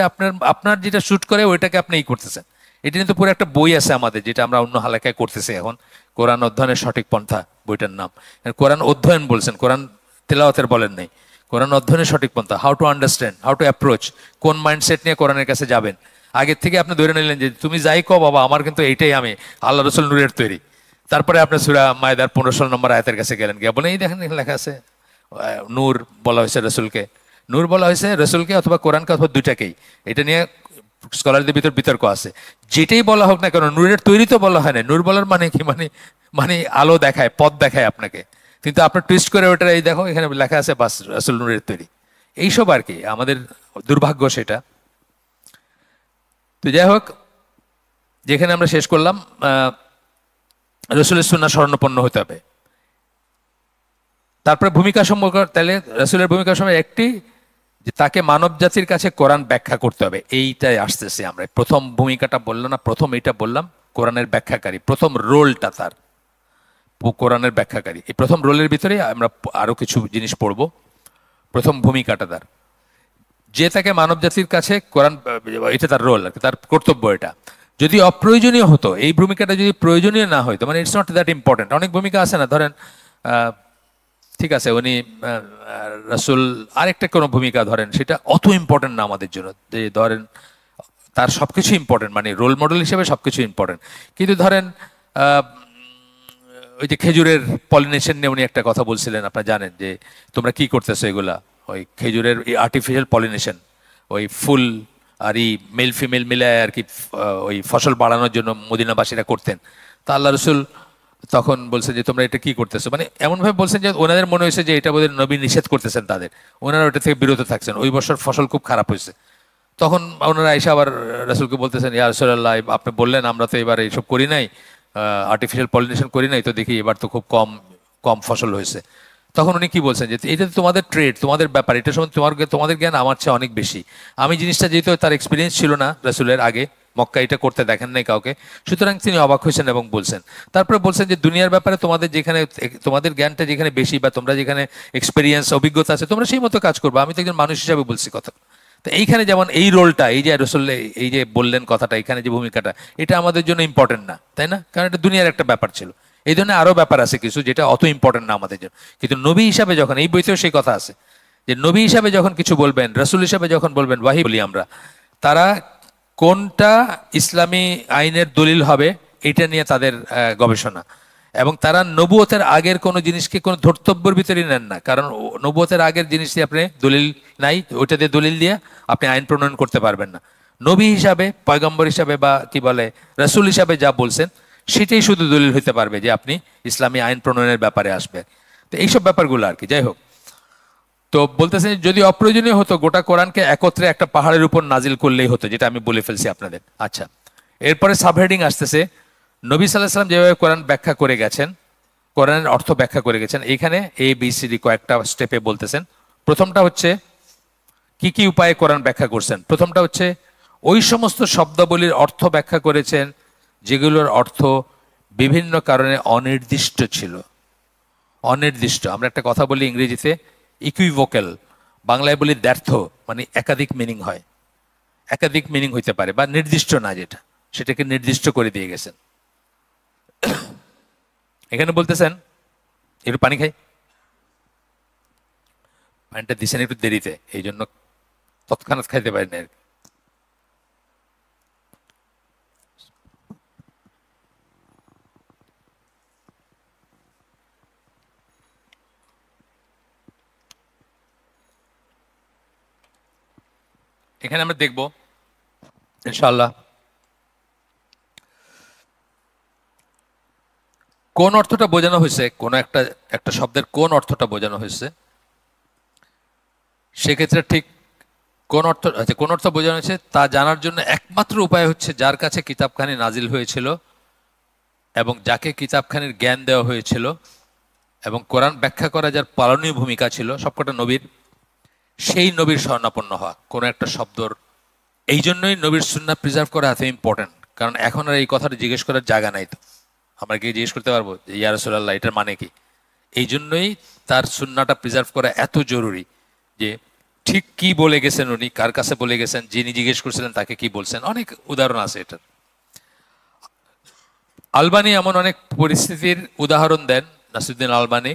আপনার যেটা শুট করে ওইটাকে আপনি করতেছেন। এটা কিন্তু পুরো একটা বই আছে আমাদের, যেটা আমরা অন্য হালাকায় করতেছি এখন, কোরআন অধ্যয়নের সঠিক পন্থা বইটার নাম। কোরআন অধ্যয়ন বলছেন, কোরআন তেলাওয়াতের বলেন নাই। কোরআন অধ্যয়নের সঠিক পন্থা, how to understand, how to approach, কোন মাইন্ডসেট নিয়ে কোরআনের কাছে যাবেন। আগের থেকে আপনি ধরে নিলেন যে তুমি যাই কও বাবা, আমার কিন্তু এইটাই, আমি আল্লাহ রসুল নূরের তৈরি। তারপরে আপনি সূরা মায়েদার 15-16 নম্বর আয়াতের কাছে গেলেন, গিয়ে বলেন এই দেখেন লেখা আছে নূর বলা হয়েছে রসুলকে, নূর বলা হয়েছে রসুলকে অথবা কোরআনকে অথবা দুইটাকেই। এটা নিয়ে স্কলারদের ভিতর বিতর্ক আছে। যেটাই বলা হোক না কেন, নূরের তৈরি তো বলা হয় না। নূর বলার মানে কি, মানে আলো দেখায়, পথ দেখায় আপনাকে, কিন্তু আপনার টুইস্ট করে ওটা এই দেখো এখানে লেখা আছে বাস রাসূল নূরের তৈরি। এইসব আর কি আমাদের দুর্ভাগ্য সেটা। তো যাই হোক, যেখানে আমরা শেষ করলাম, রসুলের সুন্নাহ শরণাপন্ন হতে হবে। তারপরে ভূমিকা সম্পর্ক, তাহলে রসুলের ভূমিকার সময় একটি যে তাকে মানব জাতির কাছে কোরআন ব্যাখ্যা করতে হবে, এইটাই আসতেছে। আমরা প্রথম ভূমিকাটা বললাম না, প্রথম এইটা বললাম, কোরআনের ব্যাখ্যাকারী, প্রথম রোলটা তার কোরআনের ব্যাখ্যাকারী। এই প্রথম রোলের ভিতরে আমরা আরো কিছু জিনিস পড়ব। প্রথম ভূমিকাটা তার, যে তাকে মানব জাতির কাছে কোরআন, এটা তার রোল, তার কর্তব্য। এটা যদি অপ্রয়োজনীয় হতো, এই ভূমিকাটা যদি প্রয়োজনীয় না হতো, মানে ইটস নট দ্যাট ইম্পর্টেন্ট। অনেক ভূমিকা আছে না, ধরেন ঠিক আছে উনি রাসূল, আরেকটা কোনো ভূমিকা ধরেন, সেটা অত ইম্পর্টেন্ট না আমাদের জন্য, যে ধরেন তার সবকিছু ইম্পর্টেন্ট, মানে রোল মডেল হিসেবে সবকিছু ইম্পর্টেন্ট। কিন্তু ধরেন ওই যে খেজুরের পলিনেশন নিয়ে উনি একটা কথা বলছিলেন, আপনারা জানেন যে তোমরা কি করতেছো এগুলা, ওই খেজুরের আর্টিফিশিয়াল পলিনেশন, ওই ফুল আর মেল ফিমেল মিলায় আর কি ওই ফসল বাড়ানোর জন্য মদিনাবাসীরা করতেন। তা আল্লাহ রসুল তখন বলছেন যে তোমরা এটা কি করতেছো, মানে এমনভাবে বলছেন যে ওনাদের মনে হয়েছে যে এটা বোধহয় নবী নিষেধ করতেছেন তাদের, ওনারা ওটা থেকে বিরত থাকছেন। ওই বছর ফসল খুব খারাপ হয়েছে, তখন ওনারা এসে আবার রাসূলকে বলতেছেন, ইয়া রাসূলুল্লাহ আপনি বললেন আমরা তো এবার এইসব করি নাই, আর্টিফিশিয়াল পলিনেশন করি নাই, তো দেখি এবার তো খুব কম কম ফসল হয়েছে। তখন উনি কি বলছেন যে এটা তো তোমাদের ট্রেড, তোমাদের ব্যাপার, এটা সম্বন্ধে তোমাদের জ্ঞান আমার চেয়ে অনেক বেশি। আমি জিনিসটা যেহেতু তার এক্সপিরিয়েন্স ছিল না রাসূলের আগে, মক্কা এটা করতে দেখেন নাই কাউকে, সুতরাং তিনি অবাক হয়েছেন এবং বলছেন। তারপরে বলছেন যে দুনিয়ার ব্যাপারে তোমাদের যেখানে, তোমাদের জ্ঞানটা যেখানে বেশি বা তোমরা যেখানে এক্সপিরিয়েন্স অভিজ্ঞতা আছে, তোমরা সেই মতো কাজ করবো। আমি তো একজন মানুষ হিসাবে বলছি কথা। তো এইখানে যেমন এই রোলটা, এই যে রাসূল এই যে বললেন কথাটা, এখানে যে ভূমিকাটা, এটা আমাদের জন্য ইম্পর্টেন্ট না, তাই না? কারণ এটা দুনিয়ার একটা ব্যাপার ছিল। এই ধরনের আরো ব্যাপার আছে কিছু যেটা অত ইম্পর্টেন্ট না আমাদের জন্য, কিন্তু নবী হিসাবে যখন, এই বইতেও সেই কথা আছে যে নবী হিসাবে যখন কিছু বলবেন, রাসূল হিসাবে যখন বলবেন, ওয়াহি বলি আমরা, তারা কোনটা ইসলামী আইনের দলিল হবে এটা নিয়ে তাদের গবেষণা। এবং তারা নবুয়তের আগের কোনো জিনিসকে কোনো ধর্তব্যের ভিতরে নেন না, কারণ নবুয়তের আগের জিনিসটি আপনি দলিল নাই, ওইটা দিয়ে দলিল দিয়ে আপনি আইন প্রণয়ন করতে পারবেন না। নবী হিসাবে, পয়গম্বর হিসাবে বা কি বলে রাসূল হিসাবে যা বলছেন সেটাই শুধু দলিল হতে পারবে যে আপনি ইসলামী আইন প্রণয়নের ব্যাপারে আসবে। তো এইসব ব্যাপারগুলো আর কি। যাই হোক, তো বলতেছেন যদি অপ্রয়োজনীয় হতো গোটা কোরআনকে একত্রে একটা পাহাড়ের উপর নাজিল করলেই হতো, যেটা আমি বলে ফেলছি আপনাদের। আচ্ছা, এরপরে সাবহেডিং আসতেছে, নবী সাল্লাল্লাহু আলাইহি ওয়াসাল্লাম যেভাবে কোরআন ব্যাখ্যা করে গেছেন, কোরআনের অর্থ ব্যাখ্যা করে গেছেন, এইখানে ABCD কয়েকটা স্টেপে বলতেছেন। প্রথমটা হচ্ছে কি কি উপায়ে কোরআন ব্যাখ্যা করছেন। প্রথমটা হচ্ছে ওই সমস্ত শব্দাবলীর অর্থ ব্যাখ্যা করেছেন যেগুলোর অর্থ বিভিন্ন কারণে অনির্দিষ্ট ছিল। অনির্দিষ্ট, আমরা একটা কথা বলি ইংরেজিতে ইকুইভোক্যাল, বাংলায় বলি দ্ব্যর্থ, মানে একাধিক মিনিং হয়, একাধিক মিনিং হইতে পারে, বা নির্দিষ্ট না যেটা, সেটাকে নির্দিষ্ট করে দিয়ে গেছেন। এখানে বলতেছেন, একটু পানি খাই, পানিটা দিছেন একটু দেরিতে, এই জন্য তৎক্ষণাৎ খাইতে পারি না আর কি। এখানে আমরা দেখব ইনশাআল্লাহ কোন অর্থটা বোঝানো হয়েছে, কোন একটা একটা শব্দের কোন অর্থটা বোঝানো হয়েছে, সেক্ষেত্রে ঠিক কোন অর্থ, আচ্ছা কোন অর্থ বোঝানো হয়েছে তা জানার জন্য একমাত্র উপায় হচ্ছে যার কাছে কিতাবখানি নাজিল হয়েছিল এবং যাকে কিতাবখানির জ্ঞান দেওয়া হয়েছিল এবং কোরআন ব্যাখ্যা করা যার পালনীয় ভূমিকা ছিল সবকটা নবীর, সেই নবীর শরণাপন্ন হওয়া কোনো একটা শব্দর। এই জন্যই নবীর সুন্নাহ প্রিজার্ভ করা এত ইম্পর্টেন্ট, কারণ এখন আর এই কথাটা জিজ্ঞেস করার জায়গা নাই। তো আমরা কি জিজ্ঞেস করতে পারবো যে ইয়া রাসূলুল্লাহ এটার মানে কি? এই জন্যই তার সুন্নাহটা প্রিজার্ভ করা এত জরুরি, যে ঠিক কি বলে গেছেন উনি, কার কাছে বলে গেছেন, যিনি জিজ্ঞেস করছিলেন তাকে কি বলছেন, অনেক উদাহরণ আছে এটার। আলবানি এমন অনেক পরিস্থিতির উদাহরণ দেন, নাসিরুদ্দিন আলবানি,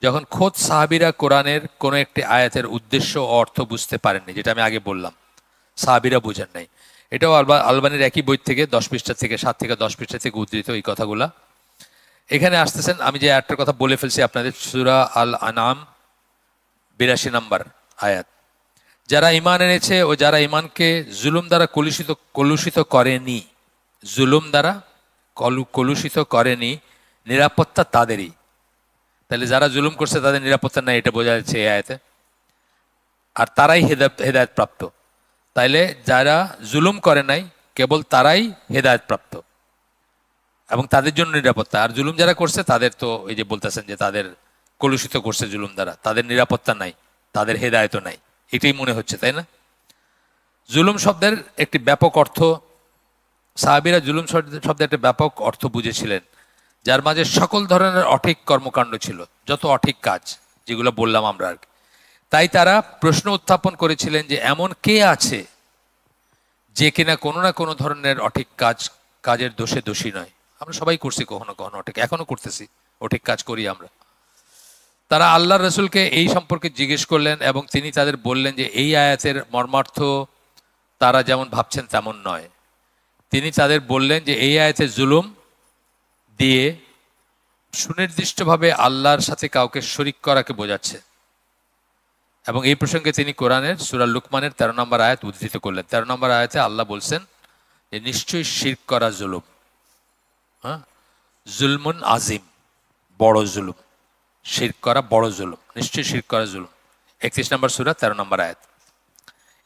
যখন খোদ সাহাবীরা কোরআনের কোনো একটি আয়াতের উদ্দেশ্য ও অর্থ বুঝতে পারেননি, যেটা আমি আগে বললাম সাহাবীরা বুঝেন নাই। এটাও আলবানির একই বই থেকে 10 পৃষ্ঠা থেকে 7 থেকে 10 পৃষ্ঠা থেকে উদ্ধৃত এই কথাগুলা। এখানে আসতেছেন, আমি যে আয়াতটার কথা বলে ফেলছি আপনাদের, সূরা আল আনাম 82 নম্বর আয়াত, যারা ঈমান এনেছে ও যারা ঈমানকে জুলুম দ্বারা কলুষিত করেনি, জুলুম দ্বারা কলুষিত করেনি, নিরাপত্তা তাদেরই। তাহলে যারা জুলুম করছে তাদের নিরাপত্তা নাই, এটা বোঝা যাচ্ছে এই আয়াতে। আর তারাই হেদায়েত প্রাপ্ত। তাইলে যারা জুলুম করে নাই কেবল তারাই হেদায়েত প্রাপ্ত এবং তাদের জন্য নিরাপত্তা। আর জুলুম যারা করছে তাদের তো এই যে বলতেছেন যে তাদের কলুষিত করছে জুলুম দ্বারা, তাদের নিরাপত্তা নাই, তাদের হেদায়েতও নাই, এটাই মনে হচ্ছে, তাই না? জুলুম শব্দের একটি ব্যাপক অর্থ, সাহাবীরা জুলুম শব্দের একটা ব্যাপক অর্থ বুঝেছিলেন, যার মাঝে সকল ধরনের অঠিক কর্মকাণ্ড ছিল, যত অঠিক কাজ যেগুলো বললাম আমরা আর কি। তাই তারা প্রশ্ন উত্থাপন করেছিলেন যে এমন কে আছে যে কিনা কোনো না কোনো ধরনের অঠিক কাজের দোষে দোষী নয়। আমরা সবাই করছি কখনো কখনো অঠিক, এখনো করতেছি, অঠিক কাজ করি আমরা। তারা আল্লাহর রাসূলকে এই সম্পর্কে জিজ্ঞেস করলেন এবং তিনি তাদের বললেন যে এই আয়াতের মর্মার্থ তারা যেমন ভাবছেন তেমন নয়। তিনি তাদের বললেন যে এই আয়াতে জুলুম দিয়ে সুনির্দিষ্টভাবে আল্লাহর সাথে কাউকে শরিক করাকে বোঝাচ্ছে। এবং এই প্রসঙ্গে তিনি কোরআনের সূরা লুকমানের 13 নম্বর আয়াত উদ্ধৃত করলেন। 13 নম্বর আয়াতে আল্লাহ বলছেন যে নিশ্চয়ই শিরক করা জুলুম, হ্যাঁ, জুলমুন আজিম, বড় জুলুম, শিরক করা বড় জুলুম, নিশ্চয়ই শিরক করা জুলুম। 31 নম্বর সূরা 13 নম্বর আয়াত।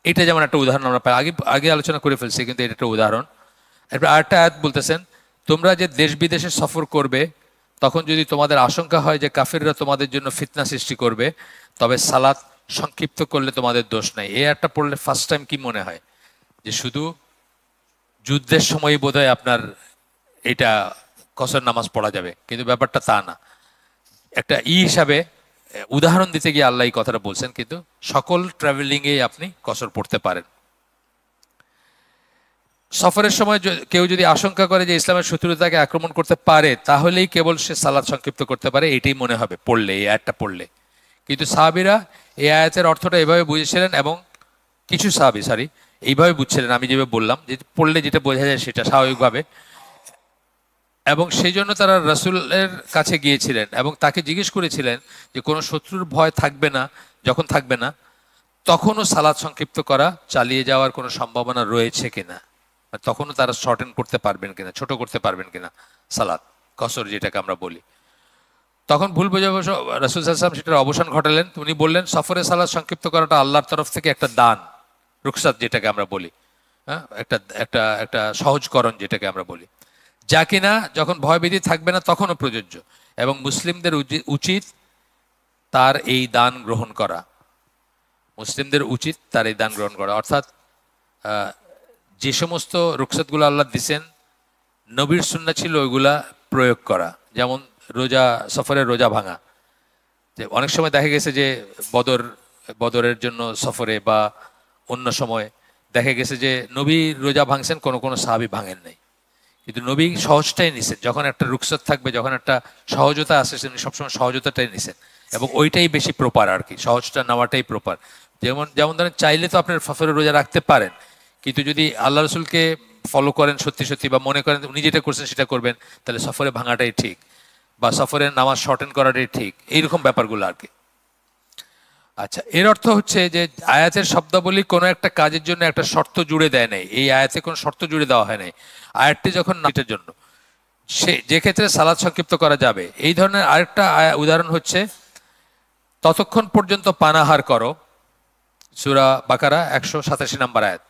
এটা যেমন একটা উদাহরণ আমরা পাই, আগে আলোচনা করে ফেলছি, কিন্তু এটা একটা উদাহরণ। এরপর আরেকটা আয়াত বলতেছেন, তোমরা যে দেশ বিদেশে সফর করবে তখন যদি তোমাদের আশঙ্কা হয় যে কাফিররা তোমাদের জন্য ফিতনা সৃষ্টি করবে, তবে সালাত সংক্ষিপ্ত করলে তোমাদের দোষ নাই। এই আয়াতটা পড়লে ফার্স্ট টাইম কি মনে হয় যে শুধু যুদ্ধের সময় বোধহয় আপনার এটা কসর নামাজ পড়া যাবে, কিন্তু ব্যাপারটা তা না। একটা হিসাবে উদাহরণ দিতে গিয়ে আল্লাহ এই কথাটা বলছেন, কিন্তু সকল ট্রাভেলিংয়ে আপনি কসর পড়তে পারেন। সফরের সময় কেউ যদি আশঙ্কা করে যে ইসলামের শত্রু তাকে আক্রমণ করতে পারে, তাহলেই কেবল সে সালাত সংক্ষিপ্ত করতে পারে, এটাই মনে হবে পড়লে, এই আয়াতটা পড়লে। কিন্তু সাহাবীরা এই আয়াতের অর্থটা এভাবে বুঝেছিলেন এবং কিছু সাহাবী এইভাবে বুঝছিলেন, আমি যেভাবে বললাম, যে পড়লে যেটা বোঝা যায় সেটা স্বাভাবিকভাবে। এবং সেই জন্য তারা রাসূলের কাছে গিয়েছিলেন এবং তাকে জিজ্ঞেস করেছিলেন যে কোনো শত্রুর ভয় থাকবে না, যখন থাকবে না তখনও সালাত সংক্ষিপ্ত করা চালিয়ে যাওয়ার কোনো সম্ভাবনা রয়েছে কিনা, তখনও তারা শর্টেন করতে পারবেন কিনা, ছোট করতে পারবেন কিনা সালাত, কসর যেটাকে আমরা বলি। তখন ভুল বোঝাবুঝি রাসূল সাল্লাল্লাহু আলাইহি ওয়াসাল্লাম সেটার অবসান ঘটালেন। উনি বললেন সফরে সালাত সংক্ষিপ্ত করাটা আল্লাহর তরফ থেকে একটা দান, রুখসাত যেটাকে আমরা বলি, হ্যাঁ, একটা একটা একটা সহজকরণ যেটাকে আমরা বলি, যা কিনা যখন ভয়ভীতি থাকবে না তখনও প্রযোজ্য, এবং মুসলিমদের উচিত তার এই দান গ্রহণ করা, মুসলিমদের উচিত তার এই দান গ্রহণ করা। অর্থাৎ যে সমস্ত রুখসাতগুলো আল্লাহ দিছেন নবীর সুন্নাহ ছিল ওইগুলা প্রয়োগ করা। যেমন রোজা, সফরের রোজা ভাঙা, যে অনেক সময় দেখা গেছে যে বদরের জন্য সফরে বা অন্য সময় দেখা গেছে যে নবী রোজা ভাঙছেন, কোনো কোনো সাহাবী ভাঙেন নাই, কিন্তু নবী সহজটাই নিছেন। যখন একটা রুখসাত থাকবে, যখন একটা সহজতা আসে, তিনি সবসময় সহজতাটাই নিছেন এবং ওইটাই বেশি প্রপার আর কি, সহজটা নেওয়াটাই প্রপার। যেমন যেমন ধরেন চাইলে তো আপনার সফরের রোজা রাখতে পারেন, কিন্তু যদি আল্লাহ রসুলকে ফলো করেন সত্যি সত্যি, বা মনে করেন উনি যেটা করছেন সেটা করবেন, তাহলে সফরে ভাঙাটাই ঠিক, বা সফরের নামাজ শর্টেন করাটাই ঠিক, এইরকম ব্যাপারগুলো আর কি। আচ্ছা, এর অর্থ হচ্ছে যে আয়াতের শব্দাবলী কোনো একটা কাজের জন্য একটা শর্ত জুড়ে দেয় নাই, এই আয়াতে কোনো শর্ত জুড়ে দেওয়া হয় নাই। আয়াতটি যখন এটার জন্য সে যে ক্ষেত্রে সালাত সংক্ষিপ্ত করা যাবে, এই ধরনের আরেকটা উদাহরণ হচ্ছে ততক্ষণ পর্যন্ত পানাহার করো, সূরা বাকারা 187 নম্বর আয়াত।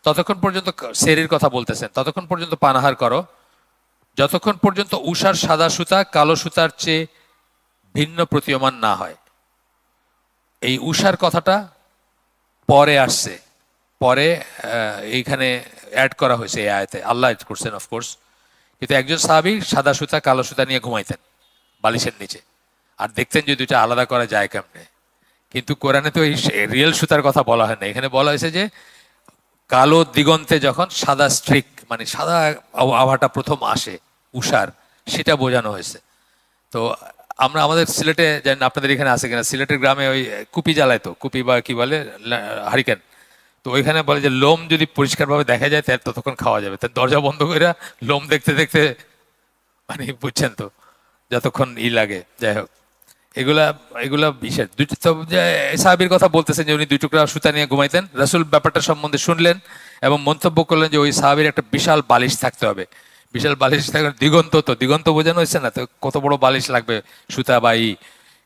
ততক্ষণ পর্যন্ত সেরির কথা বলতেছেন, ততক্ষণ পর্যন্ত পানাহার করো যতক্ষণ পর্যন্ত উষার সাদা সুতা কালো সুতার চেয়ে ভিন্ন প্রতীয়মান না হয়। এই উষার কথাটা পরে আসছে, পরে এইখানে অ্যাড করা হয়েছে এই আয়াতে, আল্লাহ অ্যাড করছেন অফকোর্স। কিন্তু একজন সাহাবী সাদা সুতা কালো সুতা নিয়ে ঘুমাইতেন বালিশের নিচে, আর দেখতেন যে দুইটা আলাদা করা যায় কেমনে। কিন্তু কোরআনে তো এই রিয়েল সুতার কথা বলা হয় না, এখানে বলা হয়েছে যে কালো দিগন্তে যখন সাদা স্ট্রিক, মানে সাদা আভাটা প্রথম আসে উষার, সেটা বোঝানো হয়েছে। তো আমরা আমাদের সিলেটে জানি, আপনাদের এখানে আছে কিনা, সিলেটের গ্রামে ওই কুপি জ্বালায়, তো কুপি বা কি বলে হারিকেন, তো ওইখানে বলে যে লোম যদি পরিষ্কারভাবে দেখা যায় তাহলে ততক্ষণ খাওয়া যাবে, তার দরজা বন্ধ করে লোম দেখতে দেখতে, মানে বুঝছেন তো, যতক্ষণ লাগে। যাই হোক, এগুলা এগুলা বিশেষ দুটো সাহাবীর কথা বলতেছেন যে উনি 2 টুকরা সুতা নিয়ে ঘুমাইতেন। রাসূল ব্যাপারটা সম্বন্ধে শুনলেন এবং মন্তব্য করলেন যে ওই সাহাবীর একটা বিশাল বালিশ থাকতে হবে, বিশাল বালিশ থাকবে, দিগন্ত, তো দিগন্ত বোঝানো হয়েছে না, তো কত বড় বালিশ লাগবে সুতা বা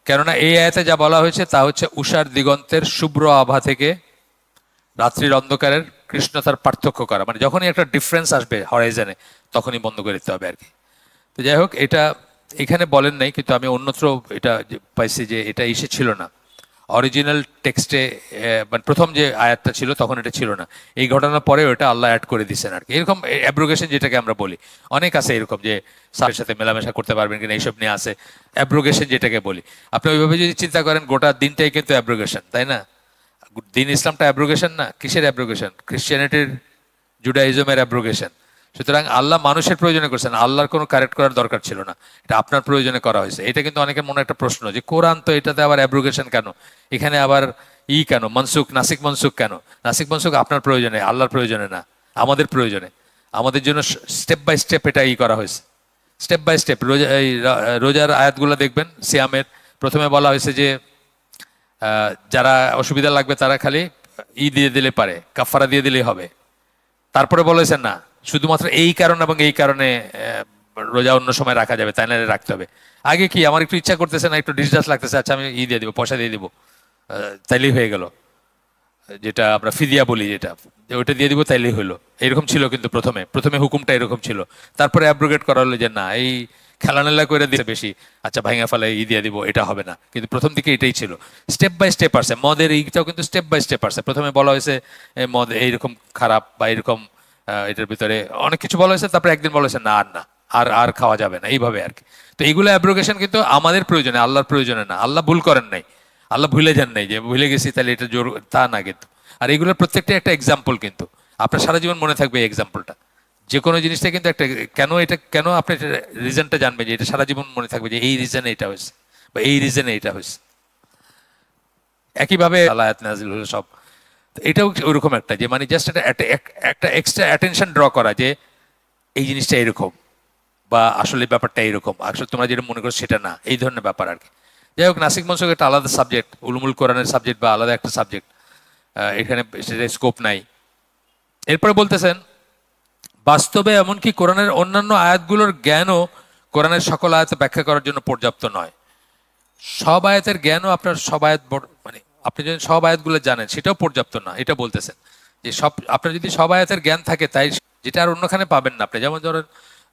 কেননা এই আয়াতে যা বলা হয়েছে তা হচ্ছে উষার দিগন্তের শুভ্র আভা থেকে রাত্রির অন্ধকারের কৃষ্ণতার পার্থক্য করা, মানে যখনই একটা ডিফারেন্স আসবে হরাইজনে তখনই বন্ধ করে দিতে হবে আর কি। তো যাই হোক, এটা এখানে বলেন নাই, কিন্তু আমি অন্যত্র এটা পাইছি যে এটা ছিল না অরিজিনাল টেক্সটে, মানে প্রথম যে আয়াতটা ছিল তখন এটা ছিল না, এই ঘটনার পরে ওটা আল্লাহ অ্যাড করে দিচ্ছেন আর কি। এরকম অ্যাব্রোগেশন যেটাকে আমরা বলি, অনেক আছে এরকম যে সাথে সাথে মেলামেশা করতে পারবেন কিনা এইসব নিয়ে আছে, অ্যাব্রোগেশন যেটাকে বলি। আপনি ওইভাবে যদি চিন্তা করেন গোটা দিনটাই কিন্তু অ্যাব্রোগেশন, তাই না? দিন ইসলামটা অ্যাব্রোগেশন না, কিসের অ্যাব্রোগেশন? ক্রিশ্চিয়ানিটির, জুডাইজমের অ্যাব্রোগেশন। সুতরাং আল্লাহ মানুষের প্রয়োজনে করছেন, আল্লাহর কোনো কারেক্ট করার দরকার ছিল না, এটা আপনার প্রয়োজনে করা হয়েছে। এটা কিন্তু অনেকের মনে একটা প্রশ্ন যে কোরআন তো, এটাতে আবার অ্যাব্রোগেশন কেন, এখানে আবার কেন মনসুখ, নাসিক মনসুখ কেন? নাসিক মনসুখ আপনার প্রয়োজনে, আল্লাহর প্রয়োজনে না, আমাদের প্রয়োজনে, আমাদের জন্য স্টেপ বাই স্টেপ এটা করা হয়েছে, স্টেপ বাই স্টেপ। রোজার আয়াতগুলো দেখবেন, সিয়ামের প্রথমে বলা হয়েছে যে যারা অসুবিধা লাগবে তারা খালি দিয়ে দিলে পারে, কাফারা দিয়ে দিলেই হবে। তারপরে বলেছেন না শুধুমাত্র এই কারণ এবং এই কারণে রোজা অন্য সময় রাখা যাবে, তাই না রাখতে হবে। আগে কি আমার একটু ইচ্ছা করতেছে না, একটু ডিসডাস লাগতেছে, আচ্ছা আমি দিয়ে দিব, পয়সা দিয়ে দিব, তাইলেই হয়ে গেল, যেটা আমরা ফিদিয়া বলি, যেটা ওইটা দিয়ে দিব তাইলেই হলো, এরকম ছিল। কিন্তু প্রথমে হুকুমটা এরকম ছিল, তারপরে অ্যাব্রোগেট করা হলো যে না, এই খেলানেলা করে দিতে বেশি, আচ্ছা ভাঙা ফেলে দিয়ে দিব, এটা হবে না। কিন্তু প্রথম দিকে এটাই ছিল, স্টেপ বাই স্টেপ আসছে। মদের এইটাও কিন্তু স্টেপ বাই স্টেপ আসছে। প্রথমে বলা হয়েছে মদ এইরকম খারাপ বা এরকম, এটার ভিতরে অনেক কিছু বলা হয়েছে, তারপরে একদিন বলা হয়েছে না আর না, আর খাওয়া যাবে না, এইভাবে আর কি। তো এইগুলো অ্যাব্রোগেশন কিন্তু আমাদের প্রয়োজনে, আল্লাহর প্রয়োজনে না। আল্লাহ ভুল করেন নাই, আল্লাহ ভুলে যান নাই যে ভুলে গেছি তাহলে এটা জোর, তা না কিন্তু। আর এইগুলোর প্রত্যেকটা একটা এক্সাম্পল, কিন্তু আপনার সারা জীবন মনে থাকবে এই এক্সাম্পলটা। যে কোনো জিনিসটা কিন্তু একটা, কেন আপনি রিজনটা জানবেন যে এটা সারা জীবন মনে থাকবে যে এই রিজনে এটা হয়েছে বা এই রিজনে এটা হয়েছে। একইভাবে আয়াত নাজিল হলো সব, এটাও ওইরকম একটা, যে মানে জাস্ট একটা এক্সট্রা অ্যাটেনশন ড্র করা যে এই জিনিসটা এরকম, বা আসলে ব্যাপারটা এরকম, আসলে তোমরা যেটা মনে করো সেটা না, এই ধরনের ব্যাপার আর কি। যাই হোক, নাসিক মনসুখ একটা আলাদা সাবজেক্ট, উলুমুল কোরআনের সাবজেক্ট বা আলাদা একটা সাবজেক্ট, এখানে সেটা স্কোপ নাই। এরপরে বলতেছেন বাস্তবে এমনকি কোরআনের অন্যান্য আয়াতগুলোর জ্ঞানও কোরআনের সকল আয়াত ব্যাখ্যা করার জন্য পর্যাপ্ত নয়। সব আয়াতের জ্ঞানও আপনার সব আয়াত মানে আপনি যদি সব আয়াতগুলো জানেন সেটাও পর্যাপ্ত না, এটা বলতেছেন যে সব আপনার যদি সব আয়াতের জ্ঞান থাকে তাই যেটা আর অন্যখানে পাবেন না আপনি। যেমন ধরেন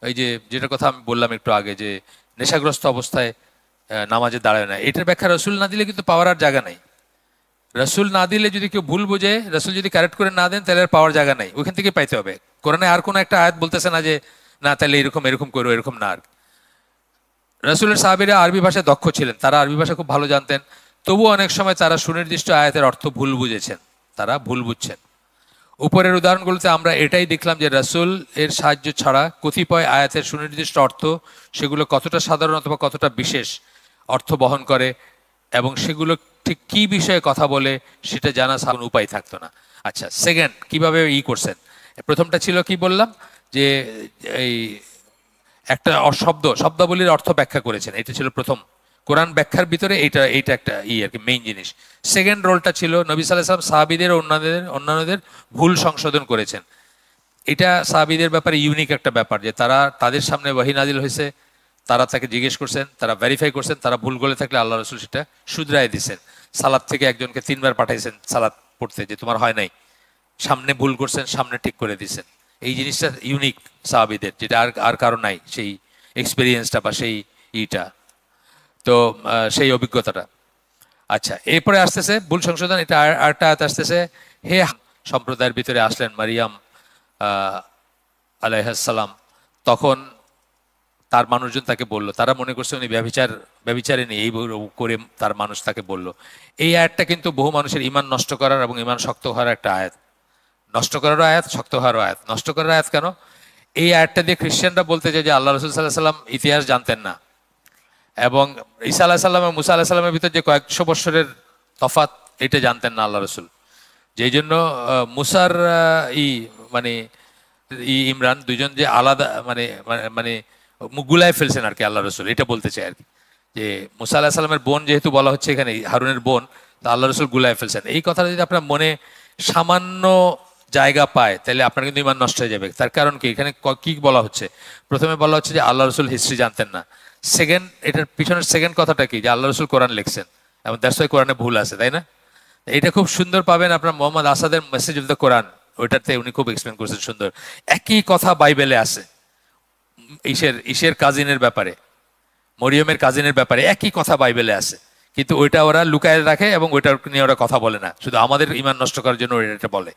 ওই যে যেটার কথা আমি বললাম একটু আগে, যে নেশাগ্রস্ত অবস্থায় নামাজে দাঁড়ায় না, এটার ব্যাখ্যা রসুল না দিলে কিন্তু পাওয়ার আর জায়গা নাই। রসুল না দিলে যদি কেউ ভুল বুঝে, রসুল যদি কারেক্ট করে না দেন, তাহলে আর পাওয়ার জায়গা নাই, ওইখান থেকে পাইতে হবে। কোরআনে আর কোনো একটা আয়াত বলতেছে না যে না তাহলে এরকম এরকম করো, এরকম না। আর রসুলের সাহাবীরা আরবি ভাষায় দক্ষ ছিলেন, তারা আরবি ভাষা খুব ভালো জানতেন, তবুও অনেক সময় তারা সুনির্দিষ্ট আয়াতের অর্থ ভুল বুঝেছেন, তারা ভুল বুঝছেন। উপরের উদাহরণগুলোতে আমরা এটাই দেখলাম যে রসুল এর সাহায্য ছাড়া কতিপয় আয়াতের সুনির্দিষ্ট অর্থ, সেগুলো কতটা সাধারণ অথবা কতটা বিশেষ অর্থ বহন করে এবং সেগুলো ঠিক কী বিষয়ে কথা বলে সেটা জানা কোনো উপায় থাকতো না। আচ্ছা, সেকেন্ড কিভাবে করছেন, প্রথমটা ছিল কি বললাম যে এই একটা শব্দাবলীর অর্থ ব্যাখ্যা করেছেন, এটা ছিল প্রথম কোরআন ব্যাখ্যার ভিতরে এইটা একটা আর কি মেইন জিনিস। সেকেন্ড রোলটা ছিল নবী সাল্লাল্লাহু আলাইহি ওয়াসাল্লাম সাহাবীদের ও অন্যান্যদের ভুল সংশোধন করেছেন। এটা সাহাবীদের ব্যাপারে ইউনিক একটা ব্যাপার যে তারা তাদের সামনে ওহী নাজিল হয়েছে, তারা তাকে জিজ্ঞেস করছেন, তারা ভেরিফাই করছেন, তারা ভুল করে থাকলে আল্লাহ রাসূল সেটা শুধরায় দিয়েছেন। সালাত থেকে একজনকে 3 বার পাঠাইছেন সালাত পড়তে, যে তোমার হয় নাই, সামনে ভুল করছেন, সামনে ঠিক করে দিয়েছেন। এই জিনিসটা ইউনিক সাহাবীদের, যেটা আর কারো নাই, সেই এক্সপিরিয়েন্সটা বা সেই তো সেই অভিজ্ঞতাটা। আচ্ছা, এরপরে আসতেছে ভুল সংশোধন, এটা আরেকটা আয়াত আসতেছে, হে সম্প্রদায়ের ভিতরে আসলেন মারিয়াম আলাইহিস সালাম, তখন তার মানুষজন তাকে বলল, তারা মনে করছে উনি ব্যভিচারিণী, এই করে তার মানুষ তাকে বলল। এই আয়াতটা কিন্তু বহু মানুষের ঈমান নষ্ট করার এবং ঈমান শক্ত হওয়ার একটা আয়াত, নষ্ট করারও আয়াত, শক্ত হওয়ারও আয়াত। নষ্ট করার আয়াত কেন? এই আয়াতটা দিয়ে খ্রিস্টানরা বলতে চায় যে আল্লাহ রাসূল সাল্লাল্লাহু আলাইহি সাল্লাম ইতিহাস জানতেন না, এবং ঈসা আলাইহিস সালাম এবং মুসা আলাইহিস সালামের ভিতর যে কয়েকশো বৎসরের তফাৎ, এটা জানতেন না আল্লাহ রসুল। যেই জন্য মুসার মানে ইমরান দুইজন যে আলাদা মানে মানে মুখ গুলায় ফেলছেন আর কি আল্লাহ রসুল, এটা বলতে চাই আর কি, যে মুসা আলাইহিস সালামের বোন যেহেতু বলা হচ্ছে এখানে, হারুনের বোন, তা আল্লাহ রসুল গুলায় ফেলছেন। এই কথাটা যদি আপনার মনে সামান্য জায়গা পায় তাহলে আপনার কিন্তু ইমান নষ্ট হয়ে যাবে। তার কারণ কি, এখানে কি বলা হচ্ছে? প্রথমে বলা হচ্ছে যে আল্লাহ রসুল হিস্ট্রি জানতেন না। সেকেন্ড, এটার পিছনের সেকেন্ড কথাটা কি, যে আল্লাহ রসুল কোরআন লিখছেন এবং দ্যাটস ওয়াই কোরআনে ভুল আছে, তাই না? এটা খুব সুন্দর পাবেন আপনার মোহাম্মদ আসাদের মেসেজ অফ দ্য কোরআন, ওইটাতে উনি খুব এক্সপ্লেন করছেন সুন্দর। একই কথা বাইবেলে আছে, ঈশের কাজিনের ব্যাপারে, মরিয়মের কাজিনের ব্যাপারে একই কথা বাইবেলে আছে, কিন্তু ওইটা ওরা লুকায় রাখে এবং ওইটা নিয়ে ওরা কথা বলে না, শুধু আমাদের ইমান নষ্ট করার জন্য এটা বলে।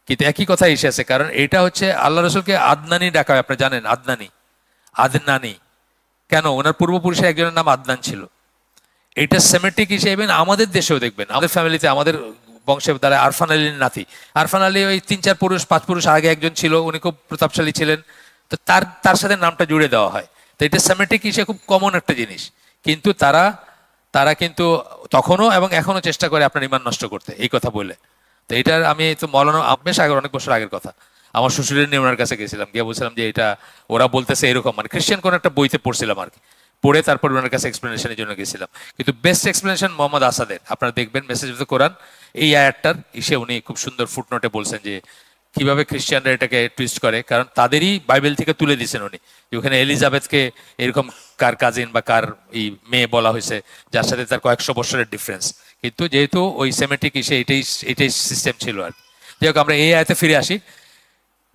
কিন্তু একই কথা এসে আছে, কারণ এটা হচ্ছে আল্লাহ রসুলকে আদনানি ডাকা হয়, আপনি জানেন আদনানি কেন? ওনার পূর্বপুরুষের একজনের নাম আদনান ছিল। এটা সেমেটিক হিসেবে আমাদের দেশেও দেখবেন, আমাদের ফ্যামিলিতে, আমাদের বংশের দ্বারা আরফান আলীর নাতি, আরফান আলী ওই 3-4 পুরুষ 5 পুরুষ আগে একজন ছিল, উনি খুব প্রতাপশালী ছিলেন, তো তার সাথে নামটা জুড়ে দেওয়া হয়। তো এটা সেমেটিক হিসেবে খুব কমন একটা জিনিস, কিন্তু তারা কিন্তু তখনও এবং এখনো চেষ্টা করে আপনার ইমান নষ্ট করতে, এই কথা বলে। তো এটার আমি তো মৌলানা বেশ আগে, অনেক বছর আগের কথা, আমার শ্বশুরের নিয়ে ওনার কাছে গেছিলাম, গিয়ে বলছিলাম যে এটা ওরা বলতেছে এরকম, মানে খ্রিস্টান কোন একটা বইতে পড়ছিলাম আর কি, পড়ে তারপর ওনার কাছে এক্সপ্লেনেশনের জন্য গেছিলাম। কিন্তু বেস্ট এক্সপ্লেনেশন মোহাম্মদ আসাদের, আপনারা দেখবেন মেসেজ অফ দ্য কোরআন, এই আয়াতটার উনি খুব সুন্দর ফুটনোটে বলছেন যে কিভাবে খ্রিস্টানরা এটাকে টুইস্ট করে, কারণ তাদেরই বাইবেল থেকে তুলে দিয়েছেন উনি, যে ওখানে এলিজাবেথকে এরকম কার কাজিন বা কার মেয়ে বলা হয়েছে, যার সাথে তার কয়েকশো বছরের ডিফারেন্স, কিন্তু যেহেতু ওই সেমেটিক এটাই সিস্টেম ছিল। আর যাই হোক, আমরা এই আয়াতে ফিরে আসি।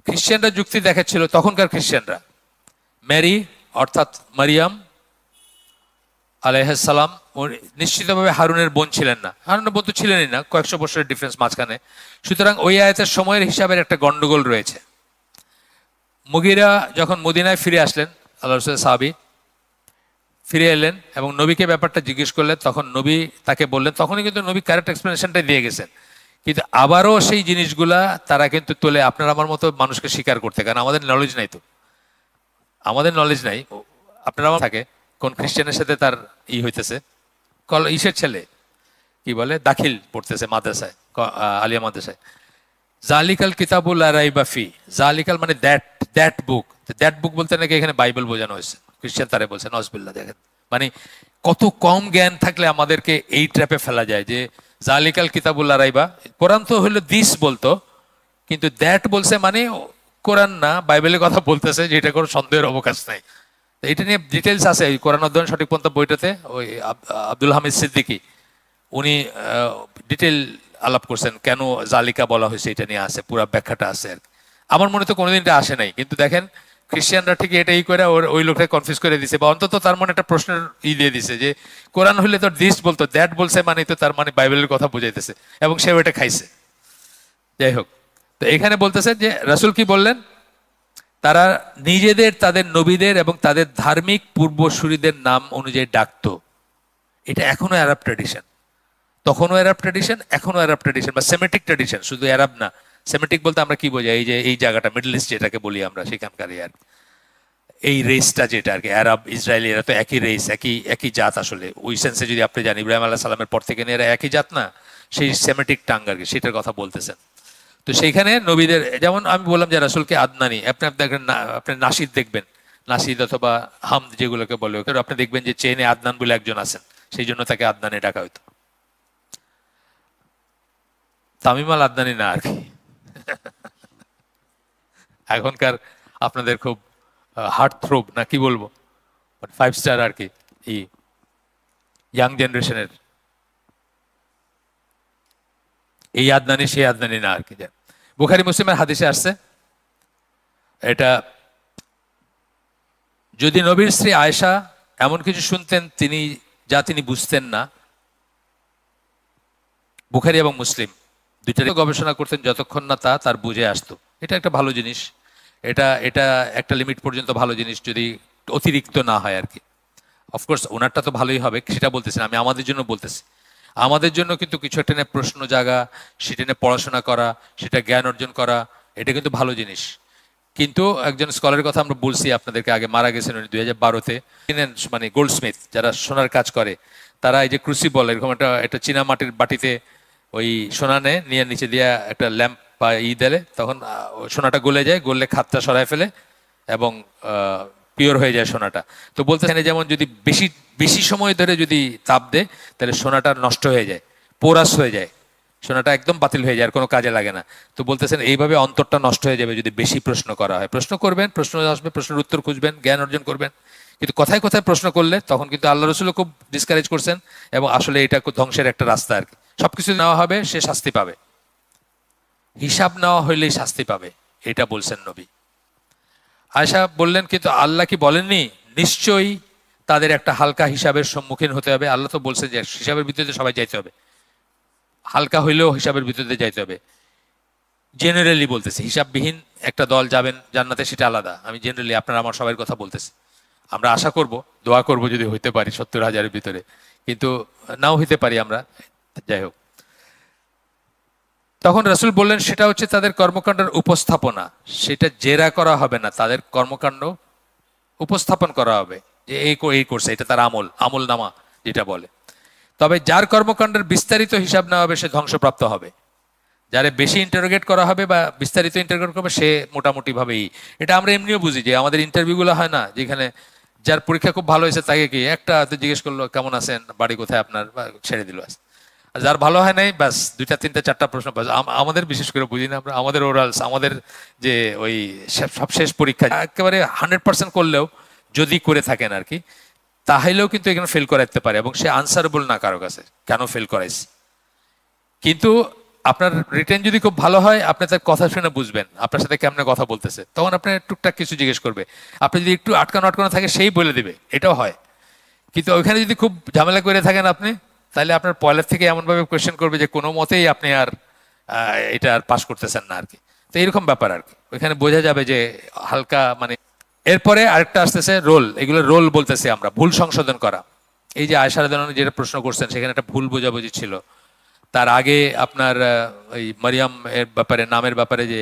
খ্রিস্টানরা যুক্তি দেখাচ্ছিল, তখনকার খ্রিস্টানরা, মেরি অর্থাৎ মারিয়াম আলাইহিস সালাম নিশ্চিতভাবে হারুনের বোন ছিলেন না, হারুনের বোন তো ছিলেনই না, কয়েকশো বছরের ডিফারেন্স মাঝখানে। সুতরাং ওই আয়াতের সময়ের হিসাবের একটা গন্ডগোল রয়েছে। মুগিরা যখন মদিনায় ফিরে আসলেন, আল্লাহ রাসূল সাহাবী ফিরে এলেন এবং নবীকে ব্যাপারটা জিজ্ঞেস করলেন, তখন নবী তাকে বললেন, তখনই কিন্তু নবী কারেক্ট এক্সপ্লেনেশনটাই দিয়ে গেছেন, কিন্তু আবারও সেই জিনিসগুলা তারা কিন্তু তোলে আপনার আমার মতো মানুষকে স্বীকার করতে, কারণ আমাদের নলেজ নাই, তো আমাদের নলেজ নাই। আপনার আমার থাকে কোন খ্রিস্টানের সাথে তার হইতেছে, ইসের ছেলে কি বলে দাখিল পড়তেছে মাদ্রাসায়, আলিয়া মাদ্রাসায়, জালিকাল কিতাবুল লা রাইবা ফি, জালিকাল মানে দ্যাট বুক বলতে নাকি এখানে বাইবেল বোঝানো হয়েছে, খ্রিস্টান তারা বলছে নজবিল্লাহ। দেখেন মানে কত কম জ্ঞান থাকলে আমাদেরকে এই ট্র্যাপে ফেলা যায় যে জালিকাল কিতাবুল্লাহ রাইবা, কোরআন তো হলো দিস বলতো, কিন্তু দ্যাট বলছে মানে কোরআন না বাইবেলের কথা বলতেছে, যেটা কোনো সন্দেহের অবকাশ নাই। এটা নিয়ে ডিটেলস আছে ওই কোরআন অধ্যয়ন সঠিক পন্থা বইটাতে, ওই আব্দুল হামিদ সিদ্দিকী উনি ডিটেল আলাপ করছেন কেন জালিকা বলা হয়েছে, এটা নিয়ে আছে পুরো ব্যাখ্যাটা আছে আর কি। আমার মনে তো কোনোদিন এটা আসে নাই, কিন্তু দেখেন খ্রিস্টানরা ঠিক এটাই করে ওই লোকটা কনফিউজ করে দিছে, বা অন্তত তার মনে একটা প্রশ্নের দিয়ে দিছে যে কোরআন হলে তো দিস বলতো, দ্যাট বলছে মানে তো তার মানে বাইবেলের কথা বুঝাইতেছে, এবং সে ওইটা খাইছে। যাই হোক, তো এখানে বলতেছে যে রাসূল কি বললেন, তারা নিজেদের তাদের নবীদের এবং তাদের ধার্মিক পূর্বসূরীদের নাম অনুযায়ী ডাকতো। এটা এখনো আরব ট্র্যাডিশন, তখনও আরব ট্র্যাডিশন, এখনো আরব ট্র্যাডিশন, বা সেমেটিক ট্র্যাডিশন, শুধু আরব না। সেমেটিক বলতে আমরা কি বোঝাই, এই যে এই জায়গাটা মিডল ইস্ট যেটাকে বলি আমরা, সেখানকার আর এই রেসটা যেটা আর কি, আরব ইসরায়েলি, এরা তো একই রেস, একই জাত আসলে। ওই সেন্সে যদি আপনি জানি ইব্রাহিম আলাইহিস সালামের পর থেকে নিয়ে এরা একই জাত না, সেই সেমেটিক টাং আর কি, সেটার কথা বলতেছেন। তো সেইখানে নবীদের, যেমন আমি বললাম যে রাসূলকে আদনানি, আপনি দেখবেন আপনি নাসিদ দেখবেন, নাসিদ অথবা হামদ যেগুলোকে বলে, ওকে আপনি দেখবেন যে চেনে আদনান বলে একজন আছেন, সেই জন্য তাকে আদনানি ডাকা হইতো, তামিম আল আদনানি না আর কি। এখনকার আপনাদের খুব হার্ট থ্রোব না কি বলবো, 5 স্টার আর কি, এই ইয়াং জেনারেশনের এই আদনানি সেই আদনানি না আর কি। বুখারী মুসলিমের হাদিসে আসছে, এটা যদি নবীর স্ত্রী আয়েশা এমন কিছু শুনতেন তিনি বুঝতেন না, বুখারী এবং মুসলিম দুইটারই গবেষণা করতেন যতক্ষণ না তার বুঝে আসতো। এটা একটা ভালো জিনিস, এটা এটা একটা লিমিট পর্যন্ত ভালো জিনিস, যদি অতিরিক্ত না হয় আর কি। অফকোর্স ওনারটা তো ভালোই হবে, সেটা বলতেছি না, আমি আমাদের জন্য বলতেছি। আমাদের জন্য কিন্তু কিছু একটা নিয়ে প্রশ্ন জাগা, সেটা নিয়ে পড়াশোনা করা, সেটা জ্ঞান অর্জন করা, এটা কিন্তু ভালো জিনিস। কিন্তু একজন স্কলারের কথা আমরা বলছি আপনাদেরকে, আগে মারা গেছেন উনি 2012-তে, মানে গোল্ডস্মিথ যারা সোনার কাজ করে, তারা এই যে ক্রুসিবল এরকম একটা চীনা মাটির বাটিতে ওই সোনা নিয়ে নিচে দিয়ে একটা ল্যাম্প বা দিলে, তখন সোনাটা গলে যায়, গললে খাতটা সরায় ফেলে এবং পিওর হয়ে যায় সোনাটা। তো বলতেছেন যেমন যদি বেশি বেশি সময় ধরে যদি তাপ দেয় তাহলে সোনাটা নষ্ট হয়ে যায়, পোরাস হয়ে যায়, সোনাটা একদম বাতিল হয়ে যায়, আর কোনো কাজে লাগে না। তো বলতেছেন এইভাবে অন্তরটা নষ্ট হয়ে যাবে যদি বেশি প্রশ্ন করা হয়। প্রশ্ন করবেন, প্রশ্ন আসবে, প্রশ্নের উত্তর খুঁজবেন, জ্ঞান অর্জন করবেন, কিন্তু কথায় কথায় প্রশ্ন করলে তখন কিন্তু আল্লাহ রসুলও খুব ডিসকারেজ করছেন, এবং আসলে এটা ধ্বংসের একটা রাস্তা আর কি। সবকিছু নেওয়া হবে, সে শাস্তি পাবে, হিসাব নেওয়া হইলেই শাস্তি পাবে, এটা বলছেন নবী। আয়েশা বললেন, কিন্তু আল্লাহ কি বলেননি নিশ্চয়ই তাদের একটা হালকা হিসাবের সম্মুখীন হতে হবে? আল্লাহ তো বলছেন যে হিসাবের ভিতরে সবাই যাইতে হবে, হালকা হইলেও হিসাবের ভিতরে যাইতে হবে। জেনারেলি বলতেছি, হিসাববিহীন একটা দল যাবেন জান্নাতে সেটা আলাদা, আমি জেনারেলি আপনার আমার সবার কথা বলতেছি। আমরা আশা করব, দোয়া করব যদি হইতে পারি 70,000-এর ভিতরে, কিন্তু নাও হইতে পারি আমরা। যাই হোক, তখন রাসূল বললেন সেটা হচ্ছে তাদের কর্মকাণ্ডের উপস্থাপনা, সেটা জেরা করা হবে না, তাদের কর্মকাণ্ড উপস্থাপন করা হবে যে এই করছে, এটা তার আমল নামা যেটা বলে। তবে যার কর্মকাণ্ডের বিস্তারিত হিসাব নেওয়া হবে সে ধ্বংসপ্রাপ্ত হবে, যারে বেশি ইন্টারোগেট করা হবে বা বিস্তারিত ইন্টারোগেট করবে সে মোটামুটি ভাবেই। এটা আমরা এমনিও বুঝি যে আমাদের ইন্টারভিউগুলো হয় না, যেখানে যার পরীক্ষা খুব ভালো হয়েছে তাকে কি একটা জিজ্ঞেস করলো কেমন আছেন, বাড়ি কোথায় আপনার, বা ছেড়ে দিল। আর যার ভালো হয় নাই ব্যাস 2টা 3টা 4টা প্রশ্ন। আমাদের বিশেষ করে বুঝি না আমরা, আমাদের ওরালস, আমাদের যে ওই সবশেষ পরীক্ষা একেবারে 100% করলেও যদি করে থাকেন আর কি, তাহলেও কিন্তু এখানে ফেল করাইতে পারে, এবং সে আনসারেবল না কারো কাছে কেন ফেল করাইছে। কিন্তু আপনার রিটেন যদি খুব ভালো হয়, আপনি তার কথা শুনে বুঝবেন আপনার সাথে কেমনে কথা বলতেছে, তখন আপনি টুকটাক কিছু জিজ্ঞেস করবে, আপনি যদি একটু আটকানো থাকে সেই বলে দেবে, এটাও হয়। কিন্তু ওইখানে যদি খুব ঝামেলা করে থাকেন আপনি, তাহলে আপনার পয়লার থেকে এমনভাবে কোয়েশ্চেন করবে যে কোনো মতেই আপনি আর এটা আর পাস করতেছেন না আর কি। তো এইরকম ব্যাপার আর কি, ওইখানে বোঝা যাবে যে হালকা মানে। এরপরে আরেকটা আসতেছে রোল, এগুলো রোল বলতেছে আমরা, ভুল সংশোধন করা। এই যে আয়েশা রাদিয়াল্লাহু আনহা যেটা প্রশ্ন করছেন সেখানে একটা ভুল বোঝাবুঝি ছিল। তার আগে আপনার ওই মারিয়াম এর ব্যাপারে, নামের ব্যাপারে যে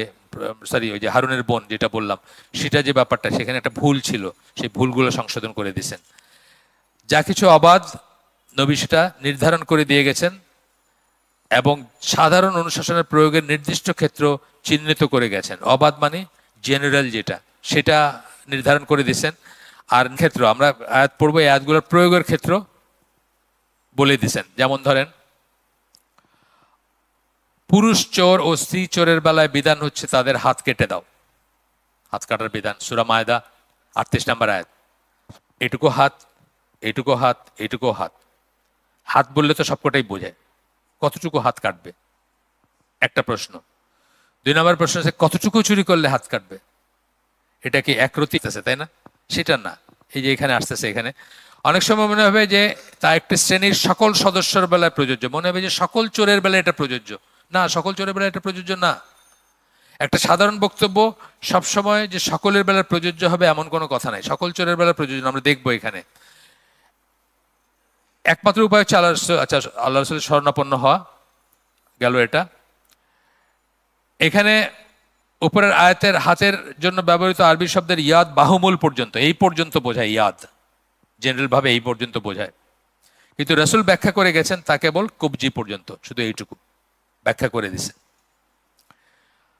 সরি ওই যে হারুনের বোন যেটা বললাম, সেটা যে ব্যাপারটা, সেখানে একটা ভুল ছিল, সেই ভুলগুলো সংশোধন করে দিয়েছেন। যা কিছু অবাধ নবী সেটা নির্ধারণ করে দিয়ে গেছেন, এবং সাধারণ অনুশাসনের প্রয়োগের নির্দিষ্ট ক্ষেত্র চিহ্নিত করে গেছেন। অবাধ মানে জেনারেল যেটা, সেটা নির্ধারণ করে দিয়েছেন। আর ক্ষেত্র আমরা আয়াত পড়বো, এই আয়াতগুলোর প্রয়োগের ক্ষেত্র বলে দিয়েছেন। যেমন ধরেন, পুরুষ চোর ও স্ত্রী চোরের বেলায় বিধান হচ্ছে তাদের হাত কেটে দাও। হাত কাটার বিধান সূরা মায়দা 38 নম্বর আয়াত। এটুকু হাত, এটুকু হাত, এটুকু হাত। হাত বললে তো সবকটাই বোঝায়, কতটুকু হাত কাটবে একটা প্রশ্ন। 2 নম্বর প্রশ্ন আছে কতটুকু চুরি করলে হাত কাটবে। এটা কি একরতি আছে, তাই না? সেটা না। এই যে এখানে আসতেছে, এখানে অনেক সময় মনে হবে যে তা একটি শ্রেণীর সকল সদস্যের বেলায় প্রযোজ্য, মনে হবে যে সকল চোরের বেলায় এটা প্রযোজ্য। না, সকল চোরের বেলায় এটা প্রযোজ্য না। একটা সাধারণ বক্তব্য সবসময় যে সকলের বেলায় প্রযোজ্য হবে এমন কোনো কথা নাই। সকল চোরের বেলায় প্রযোজ্য আমরা দেখবো এখানে। একমাত্র উপায় হচ্ছে আল্লাহ রাসূলের শরণাপন্ন হওয়া গেল এটা। এখানে উপরের আয়াতের হাতের জন্য ব্যবহৃত আরবি শব্দের ইয়াদ বাহুমূল পর্যন্ত, এই পর্যন্ত বোঝায়। ইয়াদ জেনারেল ভাবে এই পর্যন্ত বোঝায়, কিন্তু রাসূল ব্যাখ্যা করে গেছেন তা কেবল কবজি পর্যন্ত, শুধু এইটুকু ব্যাখ্যা করে দিয়েছেন।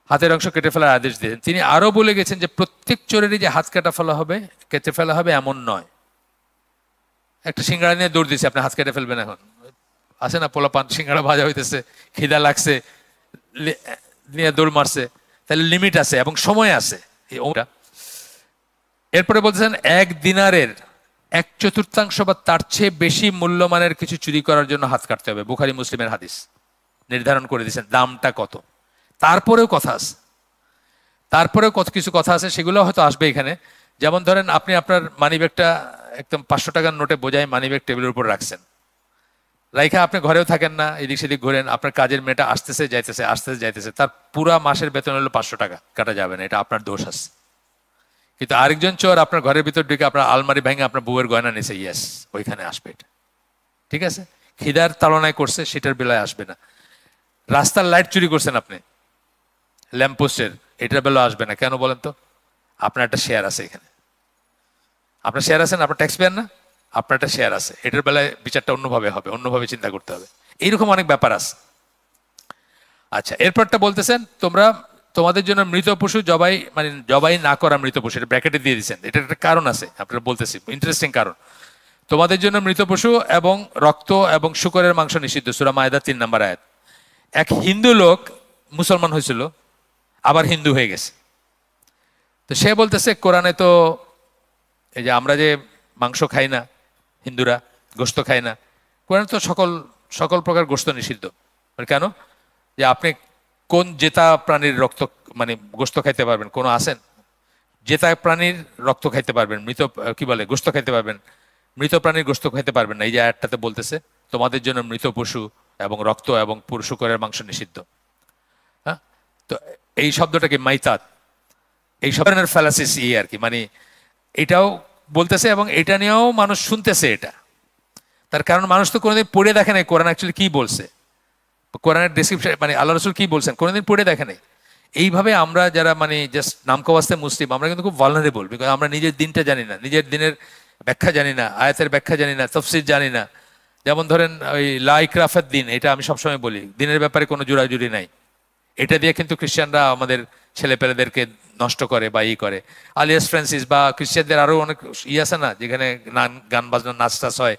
হাতের অংশ কেটে ফেলার আদেশ দিয়েছেন। তিনি আরো বলে গেছেন যে প্রত্যেক চোরেরই যে হাত কাটা ফেলা হবে, কেটে ফেলা হবে এমন নয়। একটা সিঙ্গাড়া নিয়ে দৌড় দিয়েছে, আপনি হাত কেটে ফেলবেন। এখন আছে না, পোলাপান সিঙ্গাড়া ভাজা হইতেছে, খিদা লাগছে, নিয়ে দৌড় মারছে, তাহলে লিমিট আছে এবং সময় আছে। এরপরে বলতেছেন 1 দিনারের 1/4 বা তার চেয়ে বেশি মূল্যমানের কিছু চুরি করার জন্য হাত কাটতে হবে। বুখারী মুসলিমের হাদিস নির্ধারণ করে দিয়েছেন দামটা কত। তারপরেও কথা আছে, তারপরেও কত কিছু কথা আছে, সেগুলো হয়তো আসবে এখানে। যেমন ধরেন, আপনি আপনার মানিব্যাগটা একদম 500 টাকার নোটে বোঝায় মানিব্যাগ টেবিলের উপর রাখছেন, রাইখা আপনি ঘরেও থাকেন না, এদিক সেদিক ঘোরেন, আপনার কাজের মেয়েটা আসতেছে যাইতেছে, আসতেছে যাইতেছে, তার পুরা মাসের বেতন হলো 500 টাকা, কাটা যাবে না, এটা আপনার দোষ আছে। কিন্তু আরেকজন চোর আপনার ঘরের ভিতর ঢুকে আপনার আলমারি ভেঙে আপনার বউয়ের গয়না নিছে, ইয়েস, ওইখানে আসবে এটা। ঠিক আছে? খিদার তাড়নায় করছে, সেটার বেলায় আসবে না। রাস্তার লাইট চুরি করছেন আপনি, ল্যাম্পপোস্টের, এটার বেলায় আসবে না। কেন বলেন তো? আপনার একটা শেয়ার আছে এখানে, আপনার শেয়ার আছে না, আপনার ট্যাক্স পেয়ার না, আপনার একটা শেয়ার আছে, এটার বেলায় বিচারটা অন্যভাবে হবে, অন্যভাবে চিন্তা করতে হবে। এইরকম অনেক ব্যাপার আছে। আচ্ছা, এরপরটা বলতেছেন তোমাদের জন্য মৃত পশু জবাই, মানে জবাই না করা মৃত পশু, এটা ব্র্যাকেটে দিয়ে দিচ্ছেন। এটার একটা কারণ আছে, আপনারা বলতেছি, ইন্টারেস্টিং কারণ। তোমাদের জন্য মৃত পশু এবং রক্ত এবং শূকরের মাংস নিষিদ্ধ, সূরা মায়দা 3 নম্বর আয়াত। এক হিন্দু লোক মুসলমান হয়েছিল, আবার হিন্দু হয়ে গেছে। তো সে বলতেছে কোরআনে তো এই যে আমরা যে মাংস খাই না, হিন্দুরা গোশত খায় না, কোরআনে তো সকল প্রকার গোশত নিষিদ্ধ। কেন? যে আপনি কোন জেতা প্রাণীর রক্ত, মানে গোশত খাইতে পারবেন? কোনো আছেন জেতা প্রাণীর রক্ত খাইতে পারবেন, মৃত কি বলে গোশত খাইতে পারবেন, মৃত প্রাণীর গোশত খাইতে পারবেন না। এই যে আয়াতটাতে বলতেছে তোমাদের জন্য মৃত পশু এবং রক্ত এবং শুকরের মাংস নিষিদ্ধ। হ্যাঁ, তো এই শব্দটা কি মাইতাত, এই ধরনের ফ্যালাসিস আর কি, মানে এটাও বলতেছে এবং এটা নিয়েও মানুষ শুনতেছে এটা। তার কারণ মানুষ তো কোনোদিন পড়ে দেখে নাই কোরআন অ্যাকচুয়ালি কি বলছে, কোরআনের ডেসক্রিপশন, মানে আল্লাহ রাসূল কি বলছেন কোনোদিন পড়ে দেখে নাই। এইভাবে আমরা যারা মানে জাস্ট নামকাওয়াস্তে মুসলিম, আমরা কিন্তু খুব ভালনারেবল, বিকজ আমরা নিজের দিনটা জানি না, নিজের দিনের ব্যাখ্যা জানি না, আয়াতের ব্যাখ্যা জানি না, তাফসীর জানি না। যেমন ধরেন ওই লা ইকরাহার দিন, এটা আমি সবসময় বলি, দিনের ব্যাপারে কোনো জোড়াজুড়ি নাই। এটা দিয়ে কিন্তু খ্রিস্টানরা আমাদের ছেলেপেলেদেরকে নষ্ট করে বা করে। আলিয়াস ফ্রান্সিস বা খ্রিস্টানদের আরো অনেক আছে না, যেখানে গান বাজনা নাচ টাচ হয়,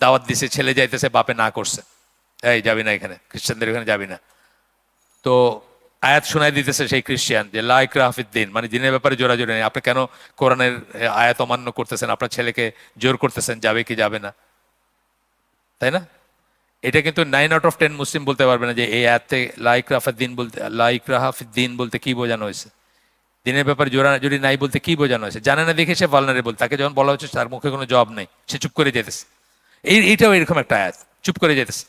দাওয়াত দিছে, ছেলে যাইতেছে, বাপে না করছে, এই যাবি না এখানে, খ্রিস্টানদের এখানে যাবি না। তো আয়াত শোনাই দিতেছে সেই খ্রিস্টান যে লা ইকরাহা ফিদ্দিন, মানে দিনের ব্যাপারে জোরাজোরি নেই। আপনি কেন কোরআনের আয়াত অমান্য করতেছেন, আপনার ছেলেকে জোর করতেছেন যাবে কি যাবে না, তাই না? এটা কিন্তু 9 out of 10 মুসলিম বলতে পারবে না যে এই আয়াতে লা ইকরাহা ফিদ্দিন বলতে কি বোঝানো হয়েছে, দিনের ব্যাপারে জোরাজোরি নাই বলতে কি বোঝানো হয়েছে। জানে না দেখে সে ভালনারেবল, তাকে যখন বলা হচ্ছে তার মুখে কোনো জবাব নেই, সে চুপ করে যেতেছে। এইটাও এরকম একটা আয়াত, চুপ করে যেতেছে।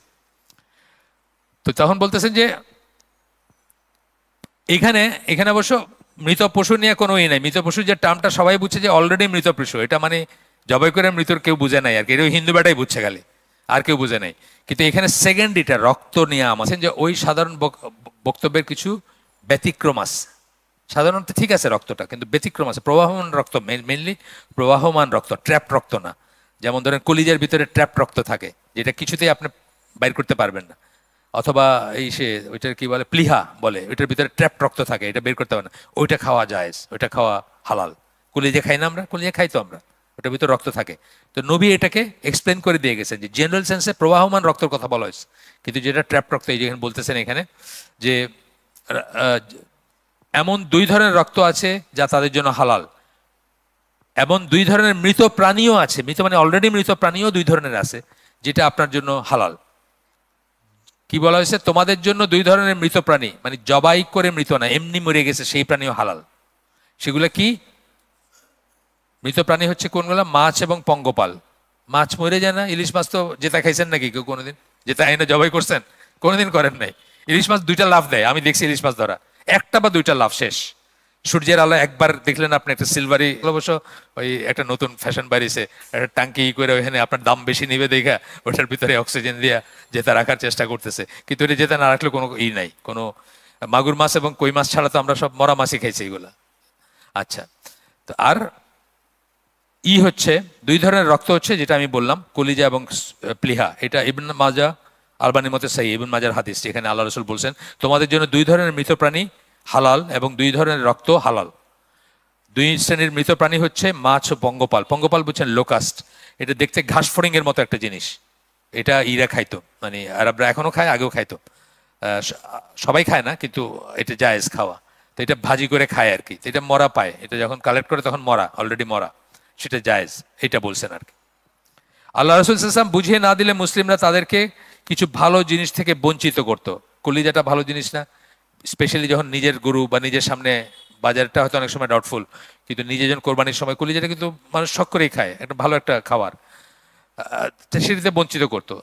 তো তখন বলতেছেন যে এখানে অবশ্য মৃত পশু নিয়ে কোনো নাই। মৃত পশু যে টার্মটা সবাই বুঝছে যে অলরেডি মৃত পশু, এটা মানে জবাই করে মৃতর কেউ বুঝে নাই আর কি, এটা হিন্দু বেটাই বুঝছে খালি, আর কেউ বুঝে নাই। কিন্তু এখানে সেকেন্ড এটা রক্ত নিয়ে আমাছেন যে ওই সাধারণ বক্তব্যের কিছু ব্যতিক্রম আছে। সাধারণত ঠিক আছে রক্তটা, কিন্তু ব্যতিক্রম আছে। প্রবাহমান রক্ত, মেনলি প্রবাহমান রক্ত, ট্র্যাপ রক্ত না। যেমন ধরেন কলিজার ভিতরে ট্র্যাপ রক্ত থাকে, যেটা কিছুতেই আপনি বাইর করতে পারবেন না। অথবা ওইটার কি বলে, প্লিহা বলে, ওইটার ভিতরে ট্র্যাপ রক্ত থাকে, এটা বের করতে পারে না, ওইটা খাওয়া যায়, ওইটা খাওয়া হালাল। কলিজা খাই না আমরা? কলিজা খাই তো আমরা, ওটার ভিতরে রক্ত থাকে। তো নবী এটাকে এক্সপ্লেন করে দিয়ে গেছেন যে জেনারেল সেন্সে প্রবাহমান রক্তের কথা বলা হয়েছে, কিন্তু যেটা ট্র্যাপ রক্ত, এই যেখানে বলতেছেন এখানে যে এমন 2 ধরনের রক্ত আছে যা তাদের জন্য হালাল, এমন 2 ধরনের মৃত প্রাণীও আছে, মৃত মানে অলরেডি মৃত প্রাণীও 2 ধরনের আছে যেটা আপনার জন্য হালাল। কি বলা হয়েছে? তোমাদের জন্য 2 ধরনের মৃত প্রাণী, মানে জবাই করে মৃত না, এমনি মরে গেছে সেই প্রাণীও হালাল। সেগুলো কি? মৃত প্রাণী হচ্ছে কোনগুলো? মাছ এবং পঙ্গপাল। মাছ মরে যায় না? ইলিশ মাছ তো জেতা খাইছেন নাকি কেউ কোনোদিন? জেতা আইনে জবাই করছেন? কোনোদিন করেন নাই। ইলিশ মাছ 2টা লাফ দেয়, আমি দেখছি ইলিশ মাছ ধরা, 1টা বা 2টা লাফ শেষ। সূর্যের আলো একবার দেখলেন আপনি, একটা সিলভারি, অবশ্য ওই একটা নতুন ফ্যাশন বাড়িছে, একটা টাঙ্কি করে ওইখানে আপনার দাম বেশি নিবে দেখা ওটার ভিতরে অক্সিজেন দিয়া জেতা রাখার চেষ্টা করতেছে, কিন্তু ওটা জেতা না রাখলে কোনো নাই, কোনো মাগুর মাছ এবং কই মাছ ছাড়া তো আমরা সব মরা মাছই খাইছি এগুলা। আচ্ছা, তো আর হচ্ছে 2 ধরনের রক্ত হচ্ছে যেটা আমি বললাম, কলিজা এবং প্লিহা। এটা ইবন মাজা আলবানির মতে সহি, ইবন মাজার হাদিস, যেখানে আল্লাহ রসুল বলছেন তোমাদের জন্য 2 ধরনের মৃত প্রাণী হালাল এবং 2 ধরনের রক্ত হালাল। 2 শ্রেণীর মৃত প্রাণী হচ্ছে মাছ ও পঙ্গপাল। পঙ্গপাল বুঝছেন? লোকাস্ট। এটা দেখতে ঘাস ফড়িং এর মতো একটা জিনিস, এটা ইরা খাইতো, মানে আরবরা এখনো খায়, আগেও খাইতো, সবাই খায় না কিন্তু এটা জায়েজ খাওয়া। তো এটা ভাজি করে খায় আর কি। এটা মরা পায়, এটা যখন কালেক্ট করে তখন মরা, অলরেডি মরা, সেটা জায়েজ, এটা বলছেন আর কি। আল্লাহ রসুল সাল্লাল্লাহু আলাইহি ওয়াসাল্লাম বুঝিয়ে না দিলে মুসলিমরা তাদেরকে কিছু ভালো জিনিস থেকে বঞ্চিত করত। কলিজাটা ভালো জিনিস না? স্পেশালি যখন নিজের গরু বা নিজের সামনে, বাজারটা হয়তো অনেক সময় ডাউটফুল, কিন্তু নিজে যখন কোরবানির সময় কলিজাটা কিন্তু মানুষ শখ করেই খায়, একটা ভালো একটা খাবার, সেটিতে বঞ্চিত করতো,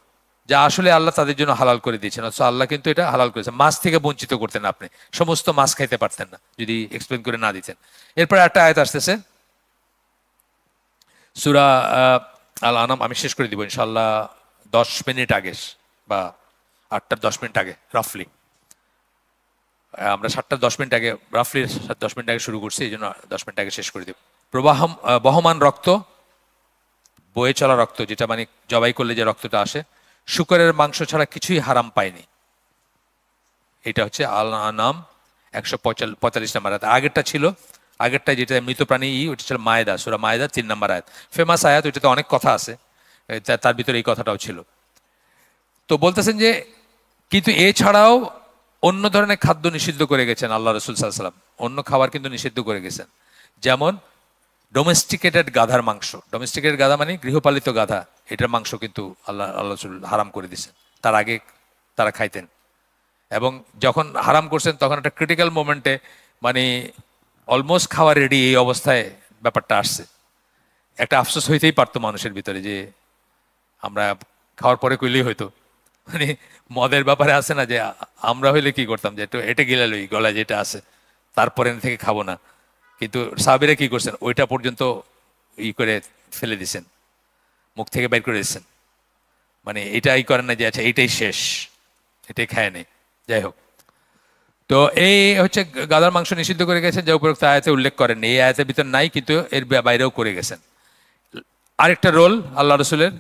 যা আসলে আল্লাহ তাদের জন্য হালাল করে দিয়েছেন। অথচ আল্লাহ কিন্তু এটা হালাল করেছেন। মাছ থেকে বঞ্চিত করতেন আপনি, সমস্ত মাছ খাইতে পারতেন না যদি এক্সপ্লেন করে না দিতেন। এরপরে একটা আয়াত আসতেছে সূরা আল আনাম, আমি শেষ করে দিব ইনশাআল্লাহ 10 মিনিট আগে, বা 8টার 10 মিনিট আগে রাফলি। আমরা 7টার 10 মিনিট আগে, রাফলি 10 মিনিট আগে শুরু করছি, এই জন্য 10 মিনিট আগে শেষ করে দেব। বহমান রক্ত, বয়ে চলা রক্ত, যেটা মানে জবাই করলে যে রক্তটা আসে, শুকরের মাংস ছাড়া কিছুই হারাম পায়নি। এটা হচ্ছে আল আনাম 145 নম্বর আয়াত। আগেরটা ছিল, আগেরটা যেটা মৃত প্রাণী, ওইটা ছিল মায়েদা, সূরা মায়েদা 3 নম্বর আয়াত, ফেমাস আয়াত, ওইটাতে অনেক কথা আছে, তার ভিতরে এই কথাটাও ছিল। তো বলতেছেন যে কিন্তু এছাড়াও অন্য ধরনের খাদ্য নিষিদ্ধ করে গেছেন আল্লাহ রসুল সাল্লাল্লাহু আলাইহি ওয়াসাল্লাম, অন্য খাবার কিন্তু নিষিদ্ধ করে গেছেন। যেমন ডোমেস্টিকেটেড গাধার মাংস, ডোমেস্টিকেটেড গাধা মানে গৃহপালিত গাধা, এটার মাংস কিন্তু আল্লাহ রসুল হারাম করে দিয়েছেন। তার আগে তারা খাইতেন, এবং যখন হারাম করছেন তখন একটা ক্রিটিক্যাল মোমেন্টে, মানে অলমোস্ট খাওয়া রেডি, এই অবস্থায় ব্যাপারটা আসছে। একটা আফসোস হইতেই পারতো মানুষের ভিতরে যে আমরা খাওয়ার পরে কইলেই হয়তো, মানে মদের ব্যাপারে আছে না যে আমরা হইলে কি করতাম, যে একটু এটে গিলে লই গলায় যেটা আছে, তারপরে থেকে খাবো না। কিন্তু সাহাবীরা কি করছেন, ওইটা পর্যন্ত করে ফেলে দিছেন, মুখ থেকে বের করে দিচ্ছেন, মানে এটাই করেন না যে আচ্ছা এইটাই শেষ, এটাই খায় নেই। যাই হোক, তো এই হচ্ছে গাধার মাংস নিষিদ্ধ করে গেছেন, যা উপরোক্ত আয়াতে উল্লেখ করেন, এই আয়াতের ভিতর নাই, কিন্তু এর বাইরেও করে গেছেন। আরেকটা রোল আল্লাহ রসুলের,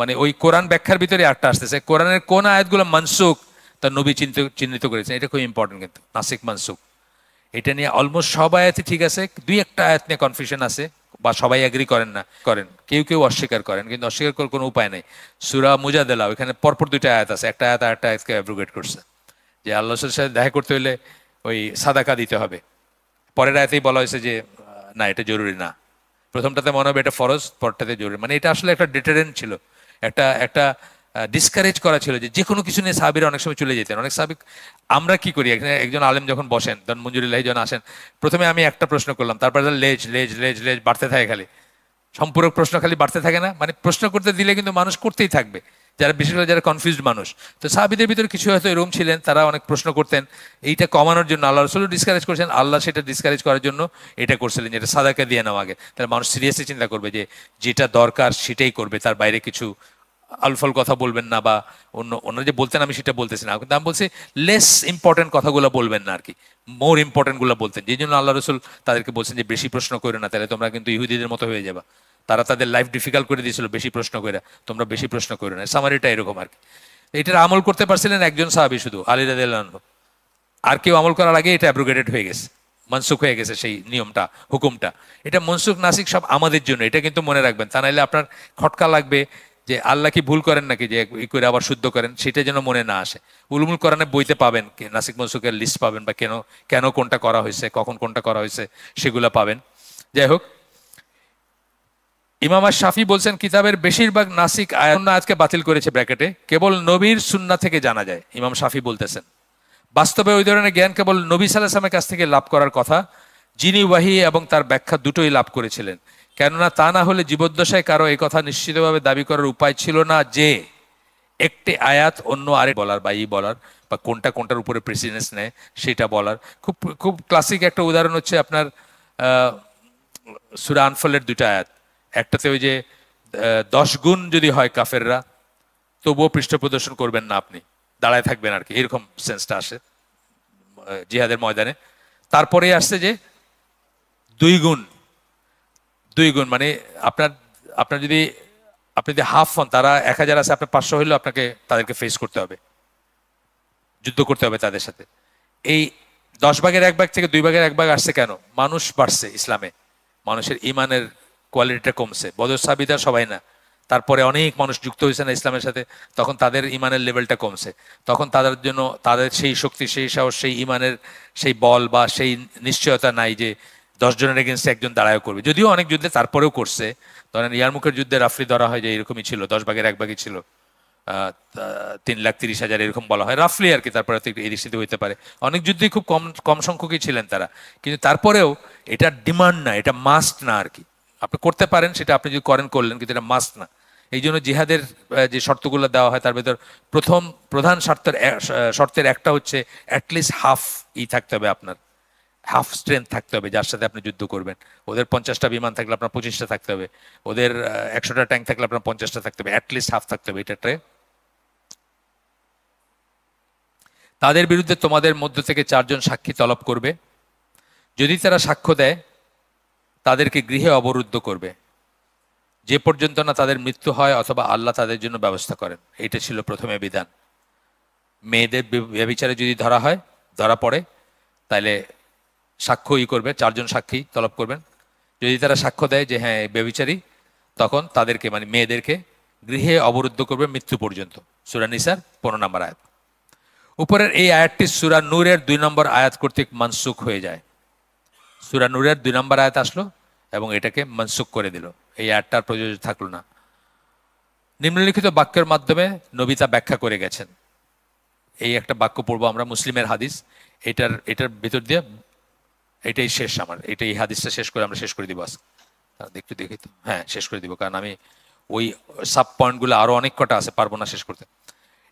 মানে ওই কোরআন ব্যাখ্যার ভিতরে একটা আসতেছে, কোরআনের কোন আয়াতগুলো মানসুখ তার নবী চিহ্নিত করেছেন। এটা খুব ইম্পর্টেন্ট, কিন্তু নাসিক মানসুখ এটা নিয়ে অলমোস্ট সব আয়াতই ঠিক আছে, 2-1টা আয়াত নিয়ে কনফিউশন আছে, বা সবাই এগ্রি করেন না, করেন কেউ কেউ অস্বীকার করেন, কিন্তু অস্বীকার করার কোনো উপায় নেই। সূরা মুজাদালা, ওইখানে পরপর 2টা আয়াত আছে, একটা আয়াত আরেকটা আয়াতকে অ্যাব্রোগেট করছে, যে আল্লাহ রসুলের সাথে দেখা করতে হলে ওই সাদাকা দিতে হবে। পরের আয়াতেই বলা হয়েছে যে না, এটা জরুরি না। প্রথমটাতে মনে হবে এটা ফরজ, পরটাতে জরুরি, মানে এটা আসলে একটা ডিটারেন্ট ছিল, একটা একটা ডিসকারেজ করা ছিল, যে কোনো কিছু নিয়ে সাহাবীরা অনেক সময় চলে যেতেন। অনেক সাহাবী, আমরা কি করি, এখানে একজন আলেম যখন বসেন, তখন মঞ্জুরুল্লাহ যখন আসেন, প্রথমে আমি একটা প্রশ্ন করলাম, তারপরে লেজ লেজ লেজ লেজ বাড়তে থাকে, খালি সম্পূরক প্রশ্ন খালি বাড়তে থাকে না, মানে প্রশ্ন করতে দিলে কিন্তু মানুষ করতেই থাকবে, যারা বিশেষ করে যারা কনফিউজড মানুষ। তো সাহাবীদের ভিতরে কিছু হয়তো এরকম ছিলেন, তারা অনেক প্রশ্ন করতেন, এইটা কমানোর জন্য আল্লাহ রসুলও ডিসকারেজ করেছেন, আল্লাহ সেটা ডিসকারেজ করার জন্য এটা করছিলেন, যেটা সাদাকা দিয়ে নেওয়া আগে, তাহলে মানুষ সিরিয়াসলি চিন্তা করবে যে যেটা দরকার সেটাই করবে, তার বাইরে কিছু আলফল কথা বলবেন না, বা ওনারা যে বলতেন আমি সেটা বলতেছি না, কিন্তু আমি বলছি লেস ইম্পর্টেন্ট কথাগুলো বলবেন না আর কি, মোর ইম্পর্টেন্ট গুলো বলতেন, যেই জন্য আল্লাহ রসুল তাদেরকে বলছেন যে বেশি প্রশ্ন করো না, তাহলে তোমরা কিন্তু ইহুদিদের মতো হয়ে যাবা। তারা তাদের লাইফ ডিফিকাল্ট করে দিয়েছিল বেশি প্রশ্ন করে, তোমরা বেশি প্রশ্ন করো না, সামারিটা এরকম আর কি। এটার আমল করতে পারছিলেন একজন সাহাবী শুধু, আলী রাদিয়াল্লাহু আনহু, আর কেউ আমল করার আগে এটা অ্যাব্রোগেটেড হয়ে গেছে, মনসুখ হয়ে গেছে সেই নিয়মটা, হুকুমটা। এটা মনসুখ নাসিক সব আমাদের জন্য, এটা কিন্তু মনে রাখবেন, তা নাহলে আপনার খটকা লাগবে যে আল্লাহ কি ভুল করেন নাকি যে ই করে আবার শুদ্ধ করেন, সেটা যেন মনে না আসে। উলুমুল কোরআনে বইতে পাবেন নাসিক মনসুখের লিস্ট পাবেন, বা কেন কেন কোনটা করা হয়েছে, কখন কোনটা করা হয়েছে, সেগুলো পাবেন। যাই হোক, ইমাম শাফি বলছেন কিতাবের বেশিরভাগ নাসিক আয়াত আজকে বাতিল করেছে ব্র্যাকেটে, কেবল নবীর সুন্নাহ থেকে জানা যায়। ইমাম শাফি বলতেছেন বাস্তবে ওই ধরনের জ্ঞান কেবল নবী সাল্লাল্লাহু আলাইহি ওয়াসাল্লামের কাছ থেকে লাভ করার কথা, যিনি ওয়াহি এবং তার ব্যাখ্যা দুটোই লাভ করেছিলেন। কেননা তা না হলে জীবদ্দশায় কারো এই কথা নিশ্চিতভাবে দাবি করার উপায় ছিল না যে একটি আয়াত অন্য আরেক বলার বা বলার, বা কোনটা কোনটার উপরে প্রেসিডেন্স নেয় সেটা বলার। খুব খুব ক্লাসিক একটা উদাহরণ হচ্ছে আপনার সূরা আনফালের দুটো আয়াত। একটাতে ওই যে 10 গুণ যদি হয় কাফেররা, তবুও পৃষ্ঠ প্রদর্শন করবেন না, আপনি দাঁড়ায় থাকবেন আর কি, এরকম সেন্সটা আসে জিহাদের ময়দানে। তারপরে আসছে যে 2 গুণ, 2 গুণ মানে আপনার আপনার যদি আপনি যদি হাফ হন, তারা 1000 আছে, আপনার 500 হইলেও আপনাকে তাদেরকে ফেস করতে হবে, যুদ্ধ করতে হবে তাদের সাথে। এই 10 ভাগের 1 ভাগ থেকে 2 ভাগের 1 ভাগ আসছে কেন? মানুষ বাড়ছে ইসলামে, মানুষের ইমানের কোয়ালিটিটা কমছে। বদর সাহাবীরা সবাই না, তারপরে অনেক মানুষ যুক্ত হয়েছে না ইসলামের সাথে, তখন তাদের ইমানের লেভেলটা কমছে। তখন তাদের জন্য তাদের সেই শক্তি, সেই সাহস, সেই ইমানের সেই বল বা সেই নিশ্চয়তা নাই যে 10 জনের এগেনস্টে একজন দাঁড়ায় করবে। যদিও অনেক যুদ্ধে তারপরেও করছে, ধরেন ইয়ারমুকের যুদ্ধে রাফলি ধরা হয় যে এরকমই ছিল, 10 ভাগের 1 ভাগই ছিল, 3,30,000 এরকম বলা হয় রাফলি আর কি। তারপরে এদিক হইতে পারে, অনেক যুদ্ধেই খুব কম কম সংখ্যকই ছিলেন তারা, কিন্তু তারপরেও এটা ডিমান্ড না, এটা মাস্ট না আর কি। আপনি করতে পারেন সেটা, আপনি যদি করেন করলেন, কিন্তু এটা মাস্ট না। এই জন্য জিহাদের যে শর্তগুলো দেওয়া হয় তার ভেতর প্রধান শর্তের একটা হচ্ছে অ্যাটলিস্ট হাফ থাকতে হবে, আপনার হাফ স্ট্রেংথ থাকতে হবে যার সাথে আপনি যুদ্ধ করবেন। ওদের 50টা বিমান থাকলে আপনার 25টা থাকতে হবে, ওদের 100টা ট্যাঙ্ক থাকলে আপনার 50টা থাকতে হবে, অ্যাটলিস্ট হাফ থাকতে হবে। এটা তাদের বিরুদ্ধে তোমাদের মধ্য থেকে 4 জন সাক্ষী তলব করবে, যদি তারা সাক্ষ্য দেয় তাদেরকে গৃহে অবরুদ্ধ করবে, যে পর্যন্ত না তাদের মৃত্যু হয় অথবা আল্লাহ তাদের জন্য ব্যবস্থা করেন। এটা ছিল প্রথমে বিধান। মেয়েদের ব্যভিচারে যদি ধরা পড়ে, তাহলে সাক্ষ্য করবে, 4 জন সাক্ষী তলব করবেন। যদি তারা সাক্ষ্য দেয় যে হ্যাঁ ব্যভিচারী, তখন তাদেরকে মানে মেয়েদেরকে গৃহে অবরুদ্ধ করবে মৃত্যু পর্যন্ত। সূরা নিসার 15 নম্বর আয়াত। উপরের এই আয়াতটি সূরা নূরের 2 নম্বর আয়াত কর্তৃক মনসুখ হয়ে যায়। সূরা নূরের 2 নম্বর আয়াত আসলো এবং এটাকে মনসুখ করে দিল, এই আয়াতটার প্রযোজ্য থাকলো না। নিম্নলিখিত বাক্যের মাধ্যমে নবী তা ব্যাখ্যা করে গেছেন। এই একটা বাক্য পড়বো আমরা, মুসলিমের হাদিস, এটার ভিতর দিয়ে এটাই শেষ আমার, এই হাদিসটা শেষ করে আমরা শেষ করে দিব আজকে। একটু দেখি তো, হ্যাঁ শেষ করে দিব, কারণ আমি ওই সাব পয়েন্টগুলো আরো অনেক কটা আছে, পারবো না শেষ করতে,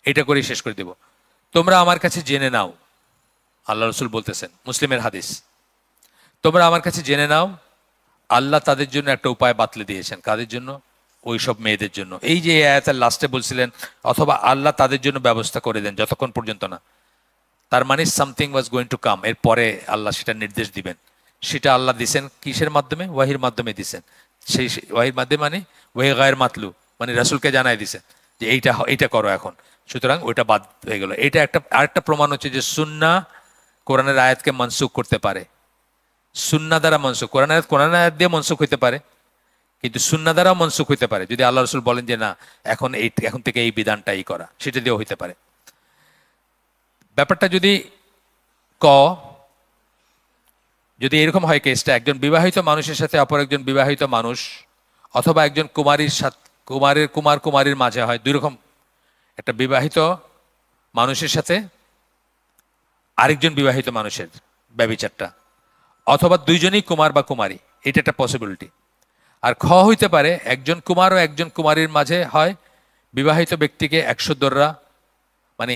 এটা করেই শেষ করে দিব। তোমরা আমার কাছে জেনে নাও, আল্লাহ রসুল বলতেছেন, মুসলিমের হাদিস, তোমরা আমার কাছে জেনে নাও আল্লাহ তাদের জন্য একটা উপায় বাতলে দিয়েছেন। কাদের জন্য? ওই সব মেয়েদের জন্য। এই যে আয়াতের লাস্টে বলছিলেন অথবা আল্লাহ তাদের জন্য ব্যবস্থা করে দেন, যতক্ষণ পর্যন্ত না, তার মানে something was going to come, এর পরে আল্লাহ সেটা নির্দেশ দিবেন। সেটা আল্লাহ দিছেন কিসের মাধ্যমে? ওয়াহির মাধ্যমে দিছেন। সেই ওয়াহির মাধ্যমে মানে ওয়াহি গায়ের মাতলু, মানে রাসূলকে জানাই দিছেন যে এইটা করো এখন, সুতরাং ওইটা বাদ হয়ে গেল। এটা আরেকটা প্রমাণ হচ্ছে যে সুন্নাহ কোরআনের আয়াতকে মনসুখ করতে পারে। সুন্নাহ দ্বারা মনসুখ, কোরআন আয়াত দিয়ে মনসুখ হইতে পারে, কিন্তু সুন্নাহ দ্বারাও মনসুখ হইতে পারে। যদি আল্লাহ রসুল বলেন যে না এখন থেকে এই বিধানটা করা, সেটা দিয়েও হইতে পারে। ব্যাপারটা যদি এরকম হয় কেসটা, একজন বিবাহিত মানুষের সাথে অপর একজন বিবাহিত মানুষ, অথবা একজন কুমারীর মাঝে হয়, 2 রকম, একটা বিবাহিত মানুষের সাথে আরেকজন বিবাহিত মানুষের ব্যভিচারটা, অথবা 2 জনই কুমার বা কুমারী, এটা একটা পসিবিলিটি। আর হইতে পারে একজন কুমার ও একজন কুমারীর মাঝে হয়, বিবাহিত ব্যক্তিকে 100 দররা, মানে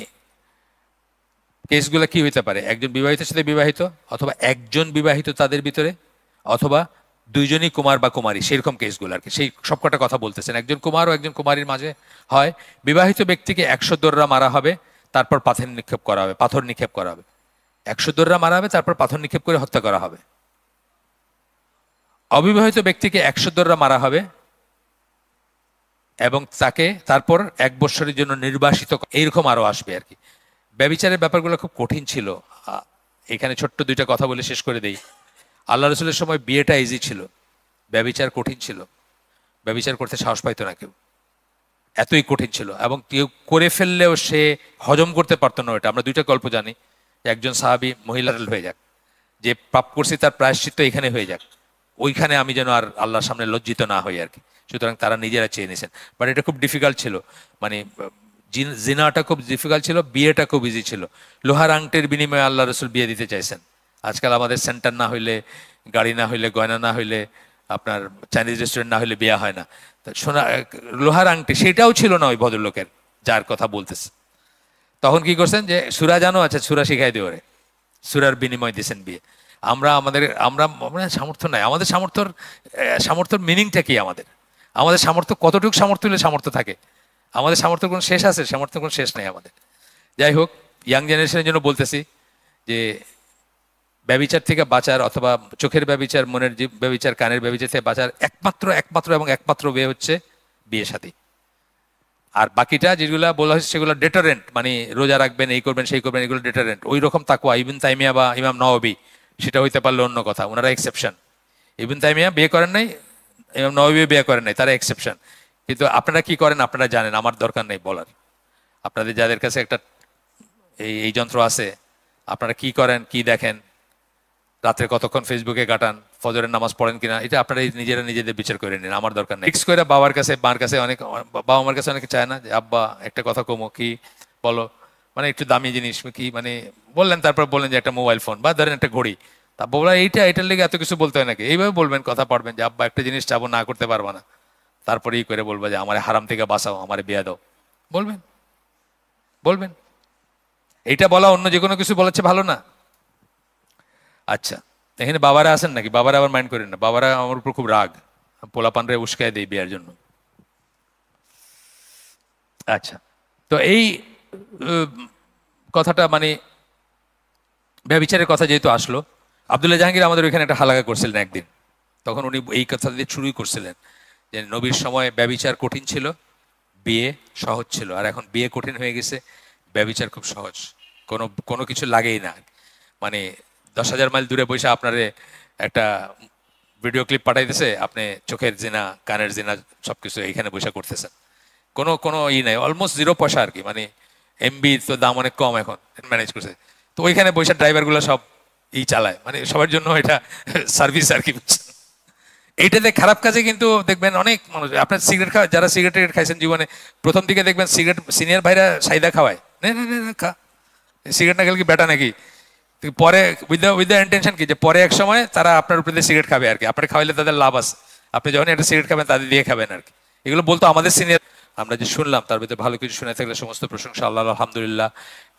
কেসগুলো কি হইতে পারে? একজন বিবাহিতের সাথে বিবাহিত, অথবা একজন বিবাহিত তাদের ভিতরে, অথবা 2 জনই কুমার বা কুমারী, সেরকম কেসগুলো আর কি। সেই সবকটা কথা বলতেছেন, একজন কুমার ও একজন কুমারীর মাঝে হয়, বিবাহিত ব্যক্তিকে 100 দররা মারা হবে, তারপর পাথর নিক্ষেপ করা হবে। 100 দররা মারা হবে, তারপর পাথর নিক্ষেপ করে হত্যা করা হবে। অবিবাহিত ব্যক্তিকে 100 দররা মারা হবে এবং তাকে তারপর 1 বৎসরের জন্য নির্বাসিত, এইরকম আরো আসবে আর কি। ব্যভিচারের ব্যাপারগুলো খুব কঠিন ছিল, এখানে ছোট্ট দুইটা কথা বলে শেষ করে দেই। আল্লাহ রসুলের সময় বিয়েটা ইজি ছিল, ব্যভিচার কঠিন ছিল, ব্যভিচার করতে সাহস পাইতো না কেউ, এতই কঠিন ছিল। এবং কেউ করে ফেললেও সে হজম করতে পারতো না ওটা। আমরা দুইটা গল্প জানি, একজন সাহাবী মহিলার হয়ে যাক, যে পাপ করছি তার প্রায়শ্চিত্ত এখানে হয়ে যাক, ওইখানে আমি যেন আর আল্লাহর সামনে লজ্জিত না হই আর কি। সুতরাং তারা নিজেরা চেয়ে নিয়েছেন। বাট এটা খুব ডিফিকাল্ট ছিল, মানে জিনাটা খুব ডিফিকাল্ট ছিল, বিয়েটা খুব ইজি ছিল। লোহার আংটির বিনিময়ে আল্লাহ রসুল বিয়ে দিতে চাইছেন। আজকাল আমাদের সেন্টার না হইলে, গাড়ি না হইলে, গয়না না হইলে, আপনার চাইনিজ রেস্টুরেন্ট না হইলে বিয়ে হয় না। সোনা, লোহার আংটি সেটাও ছিল না ওই ভদ্রলোকের যার কথা বলতেছে। তখন কি করছেন, যে সুরা জানো, আচ্ছা সুরা শিখাই দিয়ে ওরে, সুরার বিনিময় দিয়েছেন বিয়ে। আমরা সামর্থ্য নাই। আমাদের সামর্থ্যর মিনিংটা কি? আমাদের সামর্থ্য কতটুকু সামর্থ্য হলে সামর্থ্য থাকে? আমাদের সামর্থ্যের কোনো শেষ আছে? সামর্থ্যের কোনো শেষ নেই আমাদের। যাই হোক, ইয়াং জেনারেশনের জন্য বলতেছি যে ব্যভিচার থেকে বাঁচার, অথবা চোখের ব্যভিচার, মনের ব্যভিচার, কানের ব্যভিচার থেকে বাঁচার একমাত্র ওয়ে হচ্ছে বিয়ে শাদী। আর বাকিটা যেগুলো বলা হয়েছে সেগুলো ডেটারেন্ট, মানে রোজা রাখবেন, এই করবেন, সেই করবেন, এগুলো ডেটারেন্ট। ওই রকম তাকওয়া ইবনে তাইমিয়া বা ইমাম নওয়াবী, সেটা হইতে পারলে অন্য কথা, ওনারা এক্সেপশন। ইবনে তাইমিয়া বিয়ে করেন নাই, ইমাম নওয়াবী বিয়ে করেন নাই, তারা এক্সেপশন। কিন্তু আপনারা কি করেন আপনারা জানেন, আমার দরকার নেই বলার। আপনাদের যাদের কাছে একটা এই যন্ত্র আছে, আপনারা কি করেন, কি দেখেন, রাত্রে কতক্ষণ ফেসবুকে কাটান, ফজরের নামাজ পড়েন কিনা, এটা আপনারা নিজেরা নিজেদের বিচার করে নিন, আমার দরকার নেই। ফিক্স করে বাবার কাছে, মার কাছে, বাবা মার কাছে অনেকে চায় না যে আব্বা একটা কথা কমো, কি বলো, মানে একটু দামি জিনিস কি, মানে বললেন, তারপর বললেন যে একটা মোবাইল ফোন বা ধরেন একটা ঘড়ি, তা বলা এটার লেগে এত কিছু বলতে হয় নাকি? এইভাবে বলবেন, কথা পারবেন যে আব্বা একটা জিনিস চাবো, না করতে পারবা না, তারপরেই করে বলবা যে আমার হারাম থেকে বাঁচাও, আমার বিয়া দাও, বলবেন বলবেন। এইটা বলা অন্য যে কোনো কিছু বলাচ্ছে ভালো না? আচ্ছা, এখানে বাবারা আছেন নাকি? বাবারা আবার মাইন্ড করেন না, বাবারা আমার উপর খুব রাগ, পোলাপানরে উস্কায় দেই বিয়ার জন্য। আচ্ছা, তো এই কথাটা, মানে ব্যভিচারের কথা যেহেতু আসলো, আব্দুল্লাহ জাহাঙ্গীর আমাদের ওইখানে একটা হালাকা করছিলেন একদিন। তখন উনি এই কথা দিয়ে শুরুই করছিলেন যে নবীর সময় ব্যভিচার কঠিন ছিল, বিয়ে সহজ ছিল, আর এখন বিয়ে কঠিন হয়ে গেছে, ব্যভিচার খুব সহজ, কোনো কোনো কিছু লাগেই না। মানে 10,000 মাইল দূরে বসে আপনারে একটা ভিডিও ক্লিপ পাঠাইতেছে, আপনি চোখের জিনা, কানের জিনা সবকিছু এইখানে বসে করতেছেন, কোনো কোনো নাই, অলমোস্ট 0 পয়সা আর কি। মানে এমবি তো দাম অনেক কম এখন, ম্যানেজ করছে। তো ওইখানে বসে ড্রাইভারগুলো সব চালায়, মানে সবার জন্য এটা সার্ভিস আর কি। এইটাতে খারাপ কাজে কিন্তু দেখবেন অনেক মানুষ, আপনার সিগারেট খাওয়া, যারা সিগারেট খাইছেন জীবনে, প্রথম দিকে দেখবেন সিগারেট সিনিয়র ভাইরা সাইদা খাওয়ায়, নে নে নে খা, সিগারেট না খেলে কি বেটা নাকি? পরে উইথ দ্য ইন্টেনশন কি, যে পরে এক সময় তারা আপনার উপরে সিগারেট খাবে আর কি, আপনার খাওয়াইলে তাদের লাভ আছে, আপনি যখন একটা সিগারেট খাবেন তাদের দিয়ে খাবেন আর কি। এগুলো বলতো আমাদের সিনিয়র। আমরা যে শুনলাম তার ভিতরে ভালো কিছু শুনে থাকলে সমস্ত প্রশংসা আল্লাহ, আলহামদুলিল্লাহ।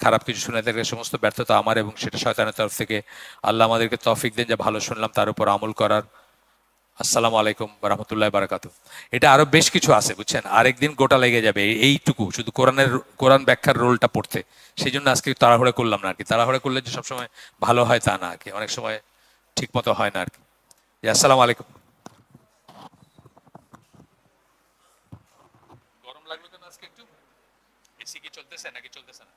খারাপ কিছু শুনে থাকলে সমস্ত ব্যর্থতা আমার, এবং সেটা শয়তানের তরফ থেকে। আল্লাহ আমাদেরকে তৌফিক দেন যে ভালো শুনলাম তার উপর আমল করার। আসসালামু আলাইকুম ওয়া রাহমাতুল্লাহি ওয়া বারাকাতুহু। এটা আরো বেশ কিছু আছে বুঝছেন, আরেকদিন গোটা লেগে যাবে এইটুকু শুধু কোরআন ব্যাখ্যার রোলটা পড়তে। সেই জন্য আজকে তাড়াহুড়া করলাম না আর কি। তাড়াহুড়া করলে যে সবসময় ভালো হয় তা না আর কি, অনেক সময় ঠিক মতো হয় না আর কি। আসসালামু আলাইকুম। গরম লাগলো কেন আজকে একটু? এসি কি চলতেছে নাকি চলতেছে না?